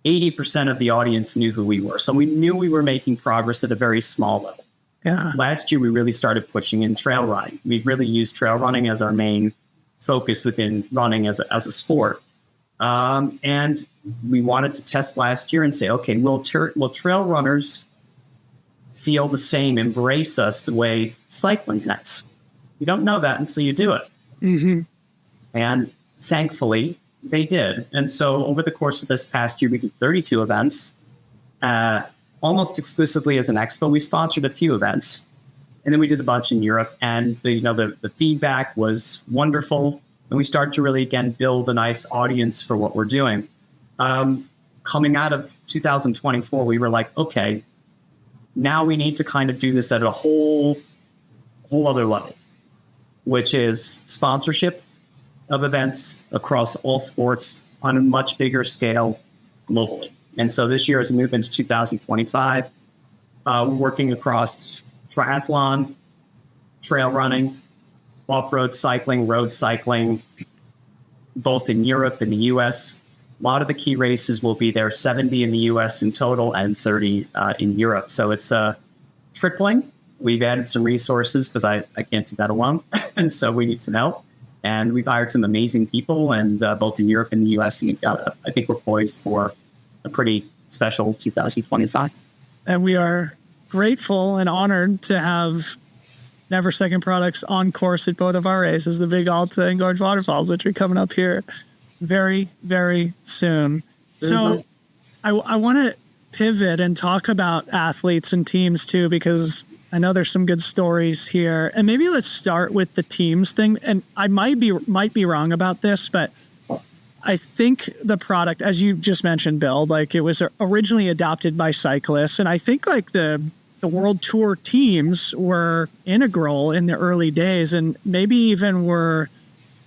80% of the audience knew who we were. So we knew we were making progress at a very small level. Yeah. Last year, we really started pushing in trail running. We've really used trail running as our main focus within running as a sport. And we wanted to test last year and say, okay, will trail runners feel the same, embrace us the way cycling has? You don't know that until you do it. Mm-hmm. And thankfully, they did. And so over the course of this past year, we did 32 events, almost exclusively as an expo. We sponsored a few events, and then we did a bunch in Europe. And the feedback was wonderful. And we started to really, again, build a nice audience for what we're doing. Coming out of 2024, we were like, okay, now we need to kind of do this at a whole other level, which is sponsorship of events across all sports on a much bigger scale globally. And so this year, as we move into 2025, we're working across triathlon, trail running, off-road cycling, road cycling, both in Europe and the U.S. A lot of the key races will be there, 70 in the U.S. in total and 30 in Europe. So it's tripling. We've added some resources because I can't do that alone. And so we need some help. And we've hired some amazing people, and both in Europe and the U.S. And I think we're poised for a pretty special 2025. And we are grateful and honored to have Never Second products on course at both of our races, the Big Alta and Gorge Waterfalls, which are coming up here very, very soon. So I want to pivot and talk about athletes and teams too, because I know there's some good stories here. And maybe let's start with the teams thing. And I might be wrong about this, but I think the product, as you just mentioned, Bill, like it was originally adopted by cyclists. And I think like the World Tour teams were integral in the early days, and maybe even were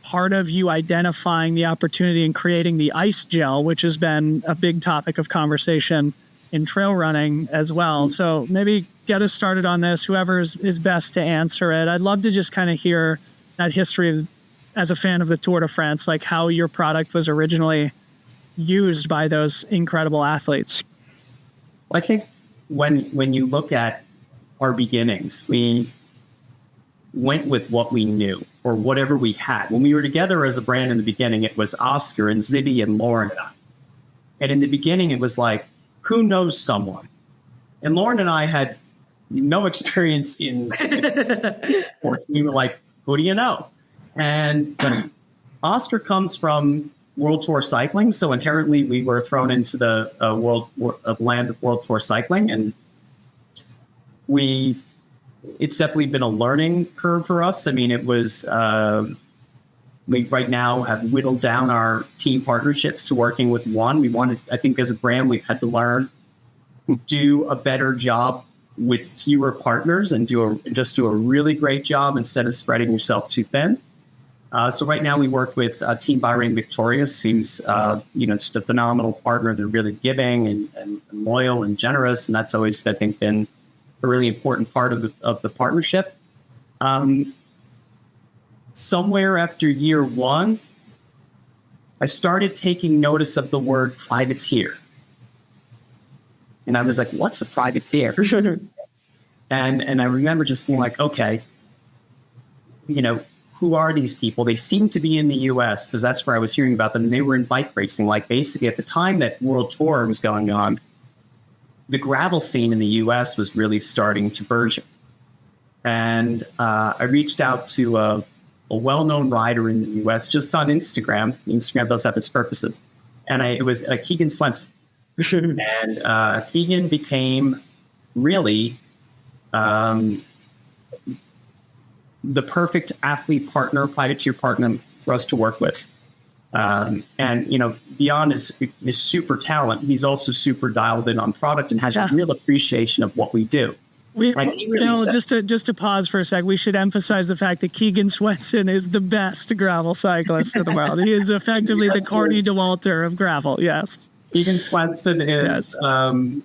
part of you identifying the opportunity and creating the ice gel, which has been a big topic of conversation in trail running as well. So maybe get us started on this, whoever is best to answer it. I'd love to just kind of hear that history as a fan of the Tour de France, like how your product was originally used by those incredible athletes. I think when you look at our beginnings, we went with what we knew or whatever we had. When we were together as a brand in the beginning, it was Oscar and Zibby and Loren and I. And in the beginning, it was like, who knows someone? And Loren and I had no experience in sports. We were like, who do you know? And Oscar comes from World Tour cycling, so inherently we were thrown into the land of World Tour cycling, and it's definitely been a learning curve for us. I mean, it was we right now have whittled down our team partnerships to working with one. I think as a brand, we've had to learn to do a better job with fewer partners and do a really great job instead of spreading yourself too thin. So right now we work with Team Bahrain Victorious, who's just a phenomenal partner. They're really giving and loyal and generous, and that's always, I think, been a really important part of the partnership. Somewhere after year one, I started taking notice of the word privateer. And I was like, what's a privateer? And I remember just being like, okay, who are these people? They seem to be in the US because that's where I was hearing about them. And they were in bike racing. Like basically at the time that World Tour was going on, the gravel scene in the US was really starting to burgeon. And I reached out to a well-known rider in the US just on Instagram. Instagram does have its purposes. And it was Keegan Swenson. And Keegan became really the perfect athlete partner, privateer partner for us to work with. And, beyond his super talent, he's also super dialed in on product and has a real appreciation of what we do. Just to pause for a sec, we should emphasize the fact that Keegan Swenson is the best gravel cyclist in the world. He is effectively the Courtney DeWalter of gravel. Yes. Keegan Swenson is, and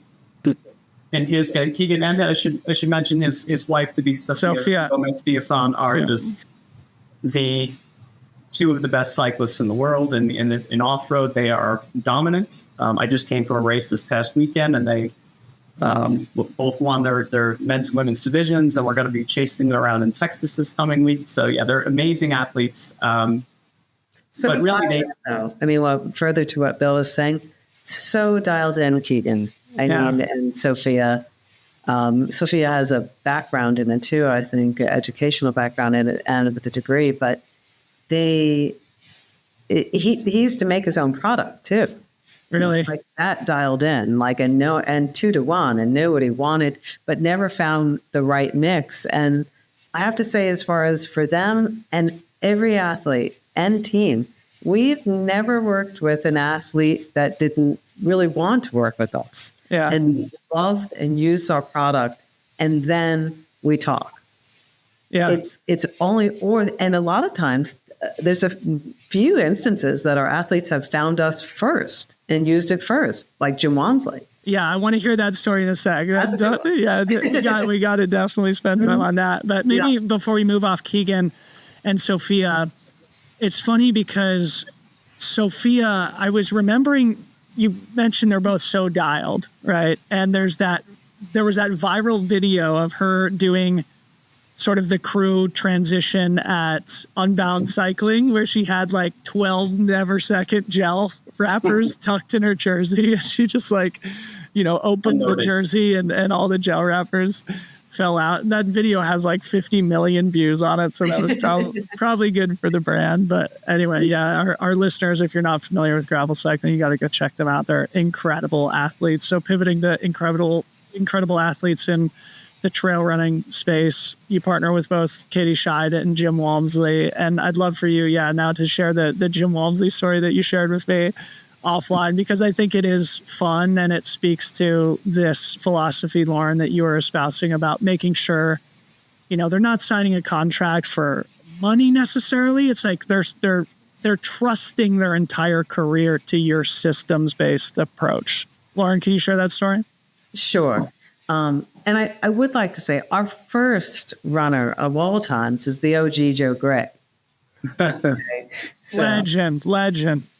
Keegan, and I should mention his wife to be Sophia Gomez Biafan are just the two of the best cyclists in the world. And in off-road, they are dominant. I just came from a race this past weekend, and they both won their men's and women's divisions, and we're going to be chasing them around in Texas this coming week. So yeah, they're amazing athletes. But really, further to what Bill is saying, so dialed in Keegan. And Sophia. Sophia has a background in it too. I think educational background in it and with a degree. But he used to make his own product too. Really? Like that dialed in, and 2 to 1 and knew what he wanted, but never found the right mix. And I have to say, as far as for them and every athlete and team, we've never worked with an athlete that didn't really want to work with us and loved and used our product. And then we talk. Yeah. It's only, and a lot of times there's a few instances that our athletes have found us first and used it first, like Jim Walmsley. Yeah, I want to hear that story in a sec. We got to definitely spend time on that. But maybe before we move off Keegan and Sophia, it's funny because Sophia, I was remembering you mentioned they're both so dialed, right? And there was that viral video of her doing sort of the crew transition at Unbound Cycling, where she had like 12 NEVERSECOND gel wrappers tucked in her jersey. And she just opens the jersey and all the gel wrappers fell out. And that video has like 50 million views on it. So that was probably good for the brand. But anyway, our listeners, if you're not familiar with gravel cycling, you got to go check them out. They're incredible athletes. So pivoting to incredible athletes in the trail running space, you partner with both Katie Scheid and Jim Walmsley. And I'd love for you, now to share the Jim Walmsley story that you shared with me offline, because I think it is fun and it speaks to this philosophy, Loren, that you are espousing about making sure, they're not signing a contract for money necessarily. It's like they're trusting their entire career to your systems-based approach. Loren, can you share that story? Sure. And I would like to say our first runner of all times is the OG Joe Gray. Okay. Legend.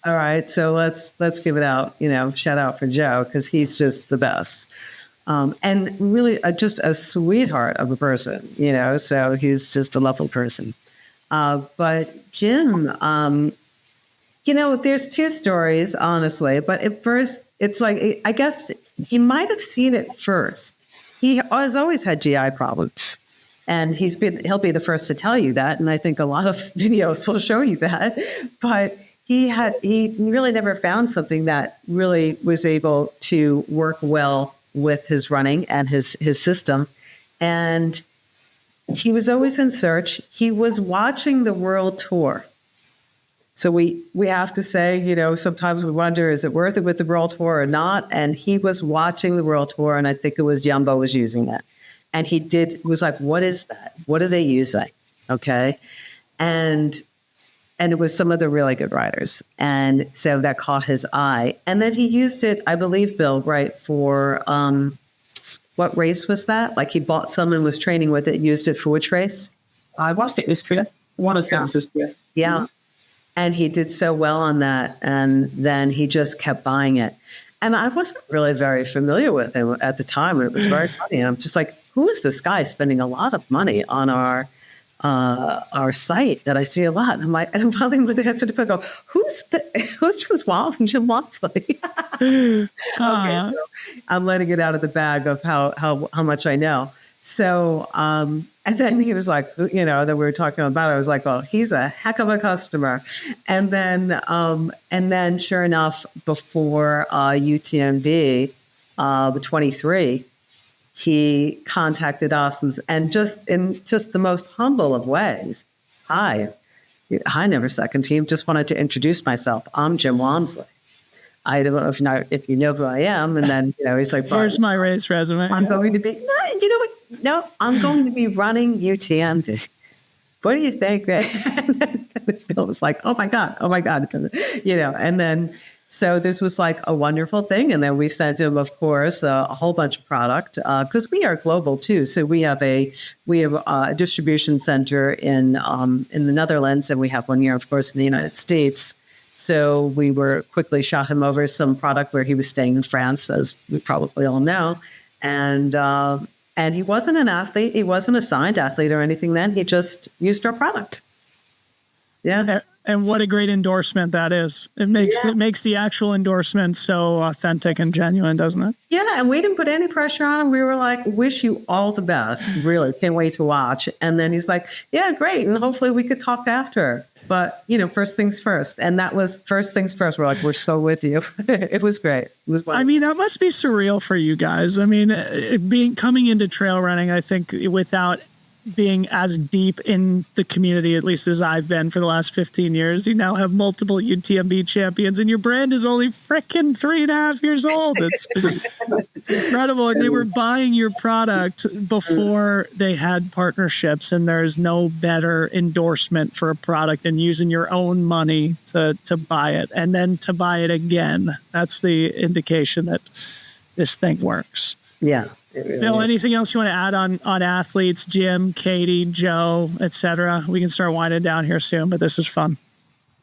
All right. So let's give it out, shout out for Joe, because he's just the best. And really just a sweetheart of a person, so he's just a lovely person. But Jim, there's two stories, honestly, but at first it's like, I guess he might have seen it first. He has always had GI problems, and he'll be the first to tell you that. And I think a lot of videos will show you that, but he really never found something that really was able to work well with his running and his system. And he was always in search. He was watching the world tour. So we have to say, sometimes we wonder, is it worth it with the World Tour or not? And he was watching the World Tour, and I think it was Jumbo was using that. And he was like, what is that? What are they using? Okay. And it was some of the really good riders. And so that caught his eye. And then he used it, I believe, Bill, right, for what race was that? Like he bought some and was training with it, used it for which race? I want to say Istria. I want to say it was Istria. Yeah. And he did so well on that. And then he just kept buying it. And I wasn't really very familiar with him at the time. And it was very funny. And I'm just like, who is this guy spending a lot of money on our site that I see a lot? And I'm like, and I'm finally with the answer to go, who's Jim Walmsley? Okay, so I'm letting it out of the bag of how much I know. So, and then he was like, that we were talking about, I was like, well, he's a heck of a customer. And then sure enough, before UTMB, 23, he contacted us and just in just the most humble of ways. Hi, NEVERSECOND team. Just wanted to introduce myself. I'm Jim Walmsley. I don't know if you know who I am. And then, he's like, here's my race resume. I'm going to be, no, I'm going to be running UTMB. What do you think? And then Bill was like, oh my God. And then, so this was like a wonderful thing. And then we sent him, of course, a whole bunch of product because we are global too. So we have a distribution center in the Netherlands, and we have one here, of course, in the United States. So we were quickly shot him over some product where he was staying in France, as we probably all know. And he wasn't an athlete. He wasn't a signed athlete or anything then. He just used our product. Yeah. And what a great endorsement that is. It makes the actual endorsement so authentic and genuine, doesn't it? Yeah, and we didn't put any pressure on him. We were like, wish you all the best. Really, can't wait to watch. And then he's like, yeah, great. And hopefully we could talk after. But, first things first. And that was first things first. We're like, we're so with you. It was great. It was wonderful. I mean, that must be surreal for you guys. I mean, coming into trail running, I think without being as deep in the community, at least as I've been for the last 15 years, you now have multiple UTMB champions and your brand is only frickin' 3.5 years old. It's incredible. And they were buying your product before they had partnerships, and there's no better endorsement for a product than using your own money to buy it and then to buy it again. That's the indication that this thing works. Yeah. Bill, anything else you want to add on athletes, Jim, Katie, Joe, etc.? We can start winding down here soon, but this is fun.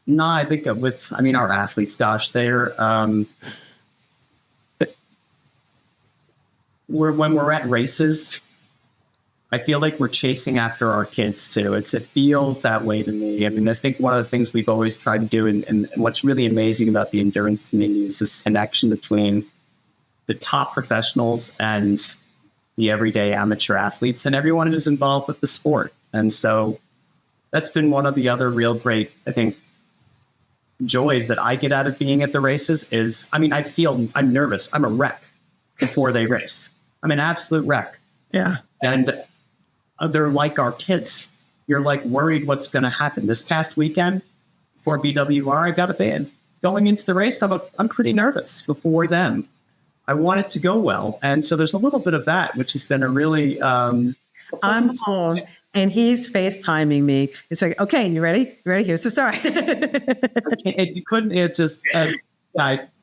No, I think our athletes, gosh, when we're at races, I feel like we're chasing after our kids too. It feels that way to me. I mean, I think one of the things we've always tried to do, and what's really amazing about the endurance community is this connection between the top professionals and the everyday amateur athletes and everyone who's involved with the sport. And so that's been one of the other real great, I think, joys that I get out of being at the races is, I'm nervous. I'm a wreck before they race. I'm an absolute wreck. Yeah. And they're like our kids. You're like worried what's going to happen. This past weekend for BWR, I got a band. Going into the race, I'm pretty nervous before them. I want it to go well. And so there's a little bit of that, which has been a really... I'm home, and he's FaceTiming me. It's like, okay, you ready? You ready? Here's the story.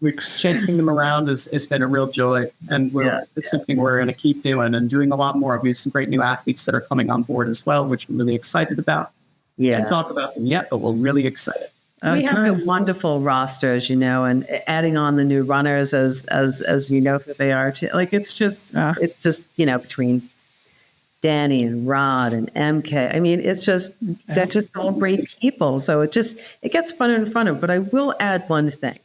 We're chasing them around has been a real joy. And it's something we're going to keep doing and doing a lot more. We have some great new athletes that are coming on board as well, which we're really excited about. Yeah. Can't talk about them yet, but we're really excited. We have a wonderful roster, as you know, and adding on the new runners as you know who they are too. Like it's just between Danny and Rod and MK. I mean, they're just all great people. So it gets funner and funner. But I will add one thing.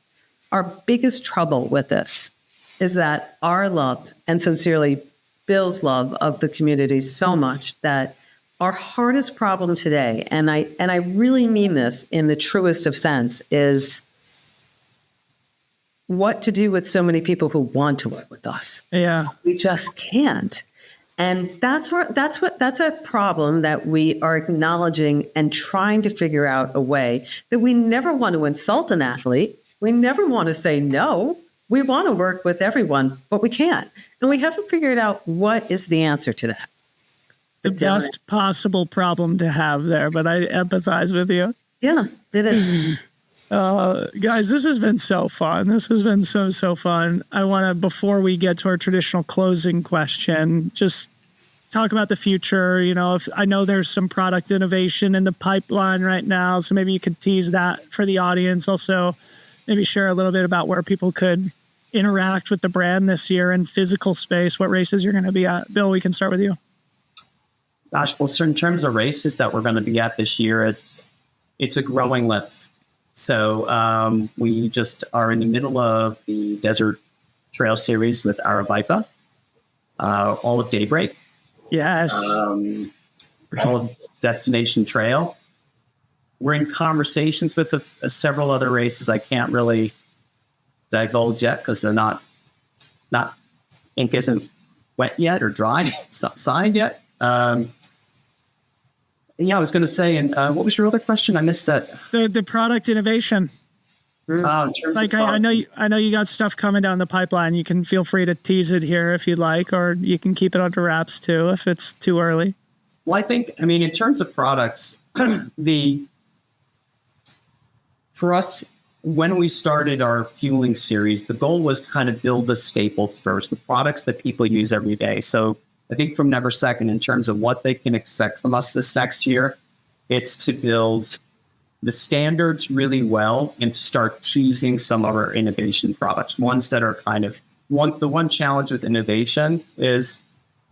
Our biggest trouble with this is that our love, and sincerely Bill's love of the community so much that our hardest problem today, and I really mean this in the truest of sense, is what to do with so many people who want to work with us. Yeah. We just can't. And that's a problem that we are acknowledging and trying to figure out a way that we never want to insult an athlete. We never want to say no. We want to work with everyone, but we can't. And we haven't figured out what is the answer to that. The best possible problem to have there, but I empathize with you. Yeah, it is. Guys, this has been so fun. This has been so fun. I want to, before we get to our traditional closing question, just talk about the future. If I know there's some product innovation in the pipeline right now, so maybe you could tease that for the audience. Also, maybe share a little bit about where people could interact with the brand this year in physical space, what races you're going to be at. Bill, we can start with you. Gosh, well, so in terms of races that we're going to be at this year, it's a growing list. So we just are in the middle of the Desert Trail Series with Aravaipa, all of Daybreak. Yes. All of Destination Trail. We're in conversations with several other races. I can't really divulge yet because they're not ink isn't wet yet or dry. It's not signed yet. Yeah, I was going to say, and what was your other question? I missed that. The product innovation. In terms Like of I know you got stuff coming down the pipeline. You can feel free to tease it here if you'd like, or you can keep it under wraps too if it's too early. Well, I mean, in terms of products, for us, when we started our fueling series, the goal was to kind of build the staples first, the products that people use every day. So I think from NEVERSECOND, in terms of what they can expect from us this next year, it's to build the standards really well and to start teasing some of our innovation products, ones that are kind of the one challenge with innovation is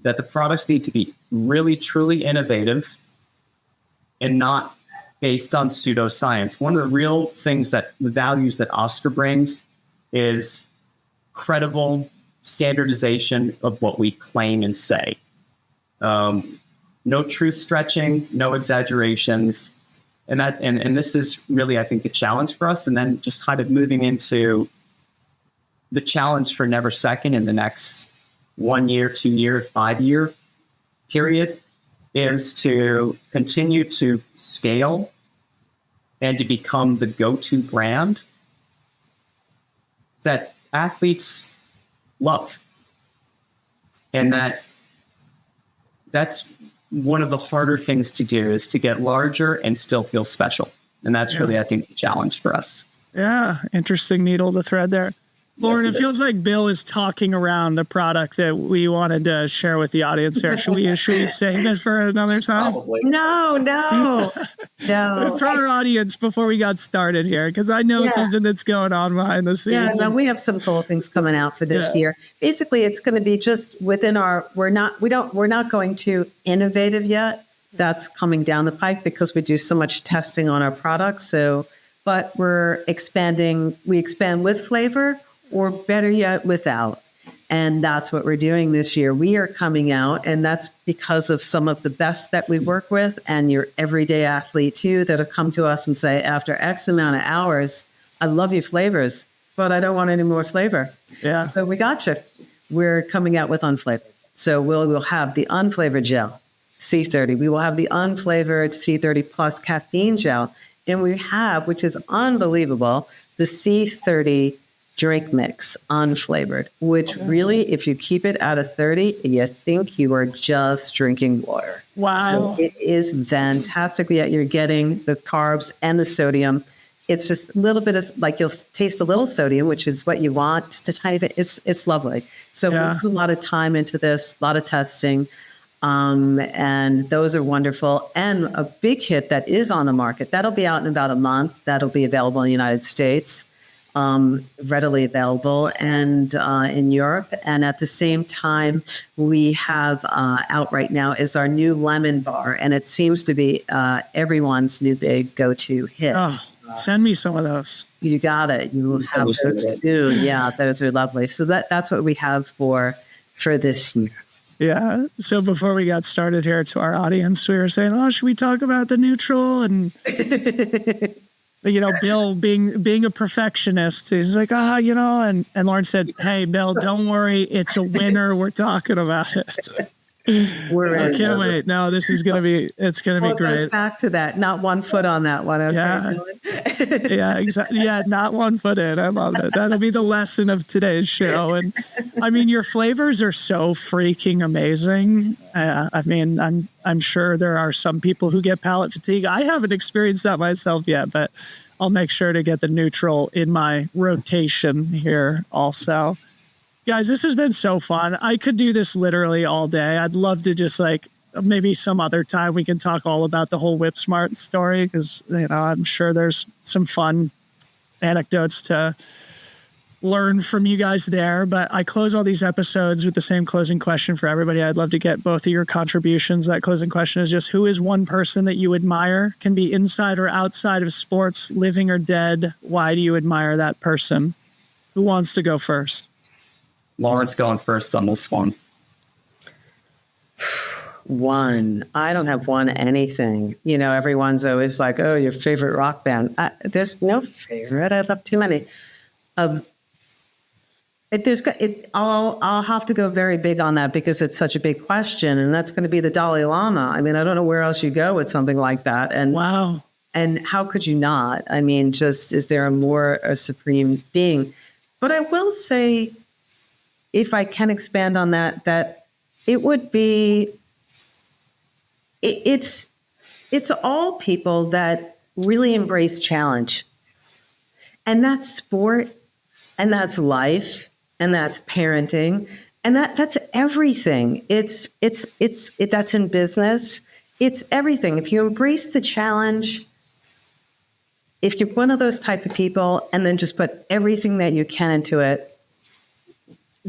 that the products need to be really, truly innovative and not based on pseudoscience. One of the real things the values that Oscar brings is credible standardization of what we claim and say. No truth stretching, no exaggerations. And this is really, I think, the challenge for us. And then just kind of moving into the challenge for NEVERSECOND in the next 1 year, 2 year, 5 year period is to continue to scale and to become the go-to brand that athletes love. And that's one of the harder things to do is to get larger and still feel special. And that's really, I think, the challenge for us. Yeah. Interesting needle to thread there. Loren, Yes, it feels like Bill is talking around the product that we wanted to share with the audience here. Should we save it for another time? Probably. No. For our audience before we got started here, because I know something that's going on behind the scenes. Yeah, no, we have some cool things coming out for this year. Basically, it's going to be just within our. We're not going to innovative yet. That's coming down the pike because we do so much testing on our products. So, but we're expanding. We expand with flavor, or better yet, without. And that's what we're doing this year. We are coming out, and that's because of some of the best that we work with and your everyday athlete too that have come to us and say, after X amount of hours, I love your flavors, but I don't want any more flavor. Yeah. So we got you. We're coming out with unflavored. So we'll have the unflavored gel, C30. We will have the unflavored C30 plus caffeine gel. And we have, which is unbelievable, the C30 drink mix unflavored, which really, if you keep it out of 30, you think you are just drinking water. Wow. So it is fantastic. Yet you're getting the carbs and the sodium. It's just a little bit of, like, you'll taste a little sodium, which is what you want, just a tiny bit. It's lovely. So we put a lot of time into this, a lot of testing. And those are wonderful. And a big hit that is on the market, that'll be out in about a month. That'll be available in the United States. Readily available and in Europe. And at the same time, we have out right now is our new lemon bar. And it seems to be everyone's new big go-to hit. Oh, send me some of those. You got it. You will have those soon. Yeah, those are lovely. So that's what we have for this year. Yeah. So before we got started here to our audience, we were saying, oh, should we talk about the neutral? And Bill being a perfectionist, he's like, and Loren said, hey, Bill, don't worry. It's a winner. We're talking about it. I can't wait. No, this is going to be, it's going to be great. It goes back to that. Not 1 foot on that one. Okay, yeah, exactly. Yeah, not 1 foot in. I love it. That'll be the lesson of today's show. And I mean, your flavors are so freaking amazing. I mean, I'm sure there are some people who get palate fatigue. I haven't experienced that myself yet, but I'll make sure to get the neutral in my rotation here also. Guys, this has been so fun. I could do this literally all day. I'd love to just like maybe some other time we can talk all about the whole Whipsmart story because, I'm sure there's some fun anecdotes to learn from you guys there. But I close all these episodes with the same closing question for everybody. I'd love to get both of your contributions. That closing question is just, who is one person that you admire? Can be inside or outside of sports, living or dead. Why do you admire that person? Who wants to go first? Loren's going first on this one. One. I don't have one anything. Everyone's always like, oh, your favorite rock band. There's no favorite. I love too many. I'll have to go very big on that because it's such a big question, and that's going to be the Dalai Lama. I mean, I don't know where else you go with something like that. And wow. And how could you not? I mean, just is there a supreme being? But I will say, if I can expand on that it would be, it's all people that really embrace challenge. And that's sport, and that's life, and that's parenting, and that's everything. It's that's in business. It's everything. If you embrace the challenge, if you're one of those type of people and then just put everything that you can into it,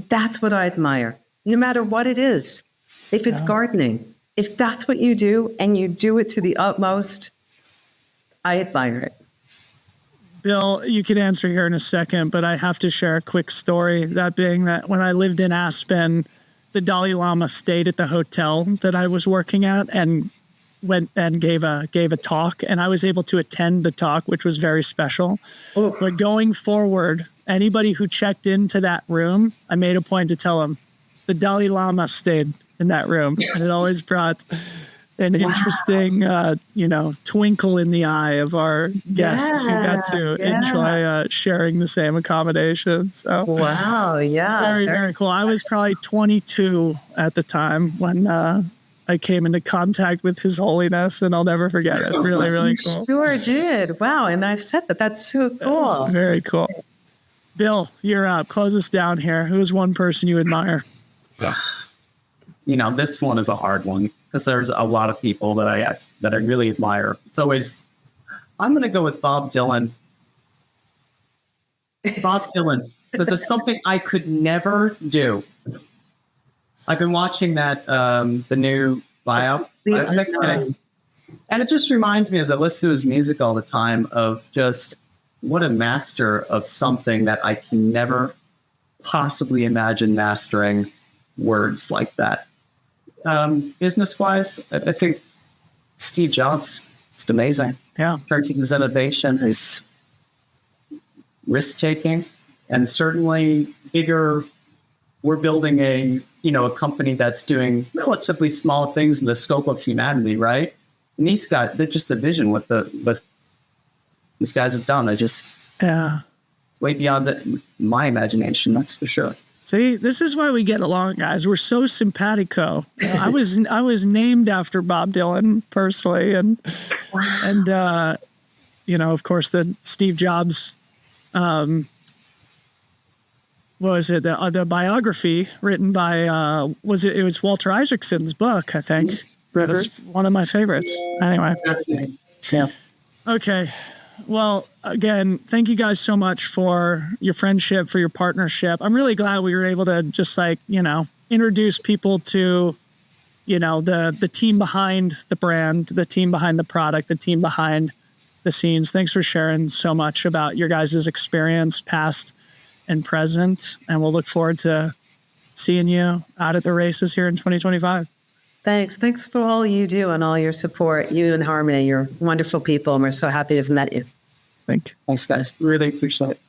that's what I admire, no matter what it is. If it's gardening, if that's what you do and you do it to the utmost, I admire it. Bill, you can answer here in a second, but I have to share a quick story. That being that when I lived in Aspen, the Dalai Lama stayed at the hotel that I was working at and went and gave a talk, and I was able to attend the talk, which was very special. Oh. But going forward, anybody who checked into that room, I made a point to tell them the Dalai Lama stayed in that room, and it always brought an interesting, twinkle in the eye of our guests who got to enjoy sharing the same accommodation. So, wow, yeah, very, very cool. I was probably 22 at the time when I came into contact with His Holiness, and I'll never forget it. Really, really cool. Sure did. Wow, and I said that. That's so cool. Very cool. Bill, you're up. Close us down here. Who is one person you admire? This one is a hard one because there's a lot of people that I really admire. It's always, I'm going to go with Bob Dylan. Bob Dylan, because it's something I could never do. I've been watching that, the new bio. And it just reminds me, as I listen to his music all the time, of just what a master of something that I can never possibly imagine mastering words like that. Business-wise, I think Steve Jobs, just amazing. Yeah. In terms of his innovation, his risk-taking, and certainly bigger. We're building a company that's doing relatively small things in the scope of humanity, right? And they're just the vision what these guys have done. Way beyond my imagination, that's for sure. See, this is why we get along, guys. We're so simpatico. I was named after Bob Dylan personally, and of course the Steve Jobs. What was it? The biography written by it was Walter Isaacson's book, I think. That's one of my favorites. Anyway. Yeah. Okay. Well, again, thank you guys so much for your friendship, for your partnership. I'm really glad we were able to just introduce people to, the team behind the brand, the team behind the product, the team behind the scenes. Thanks for sharing so much about your guys' experience, past and present. And we'll look forward to seeing you out at the races here in 2025. Thanks for all you do and all your support. You and Harmony, you're wonderful people, and we're so happy to have met you. Thanks, guys. Really appreciate it.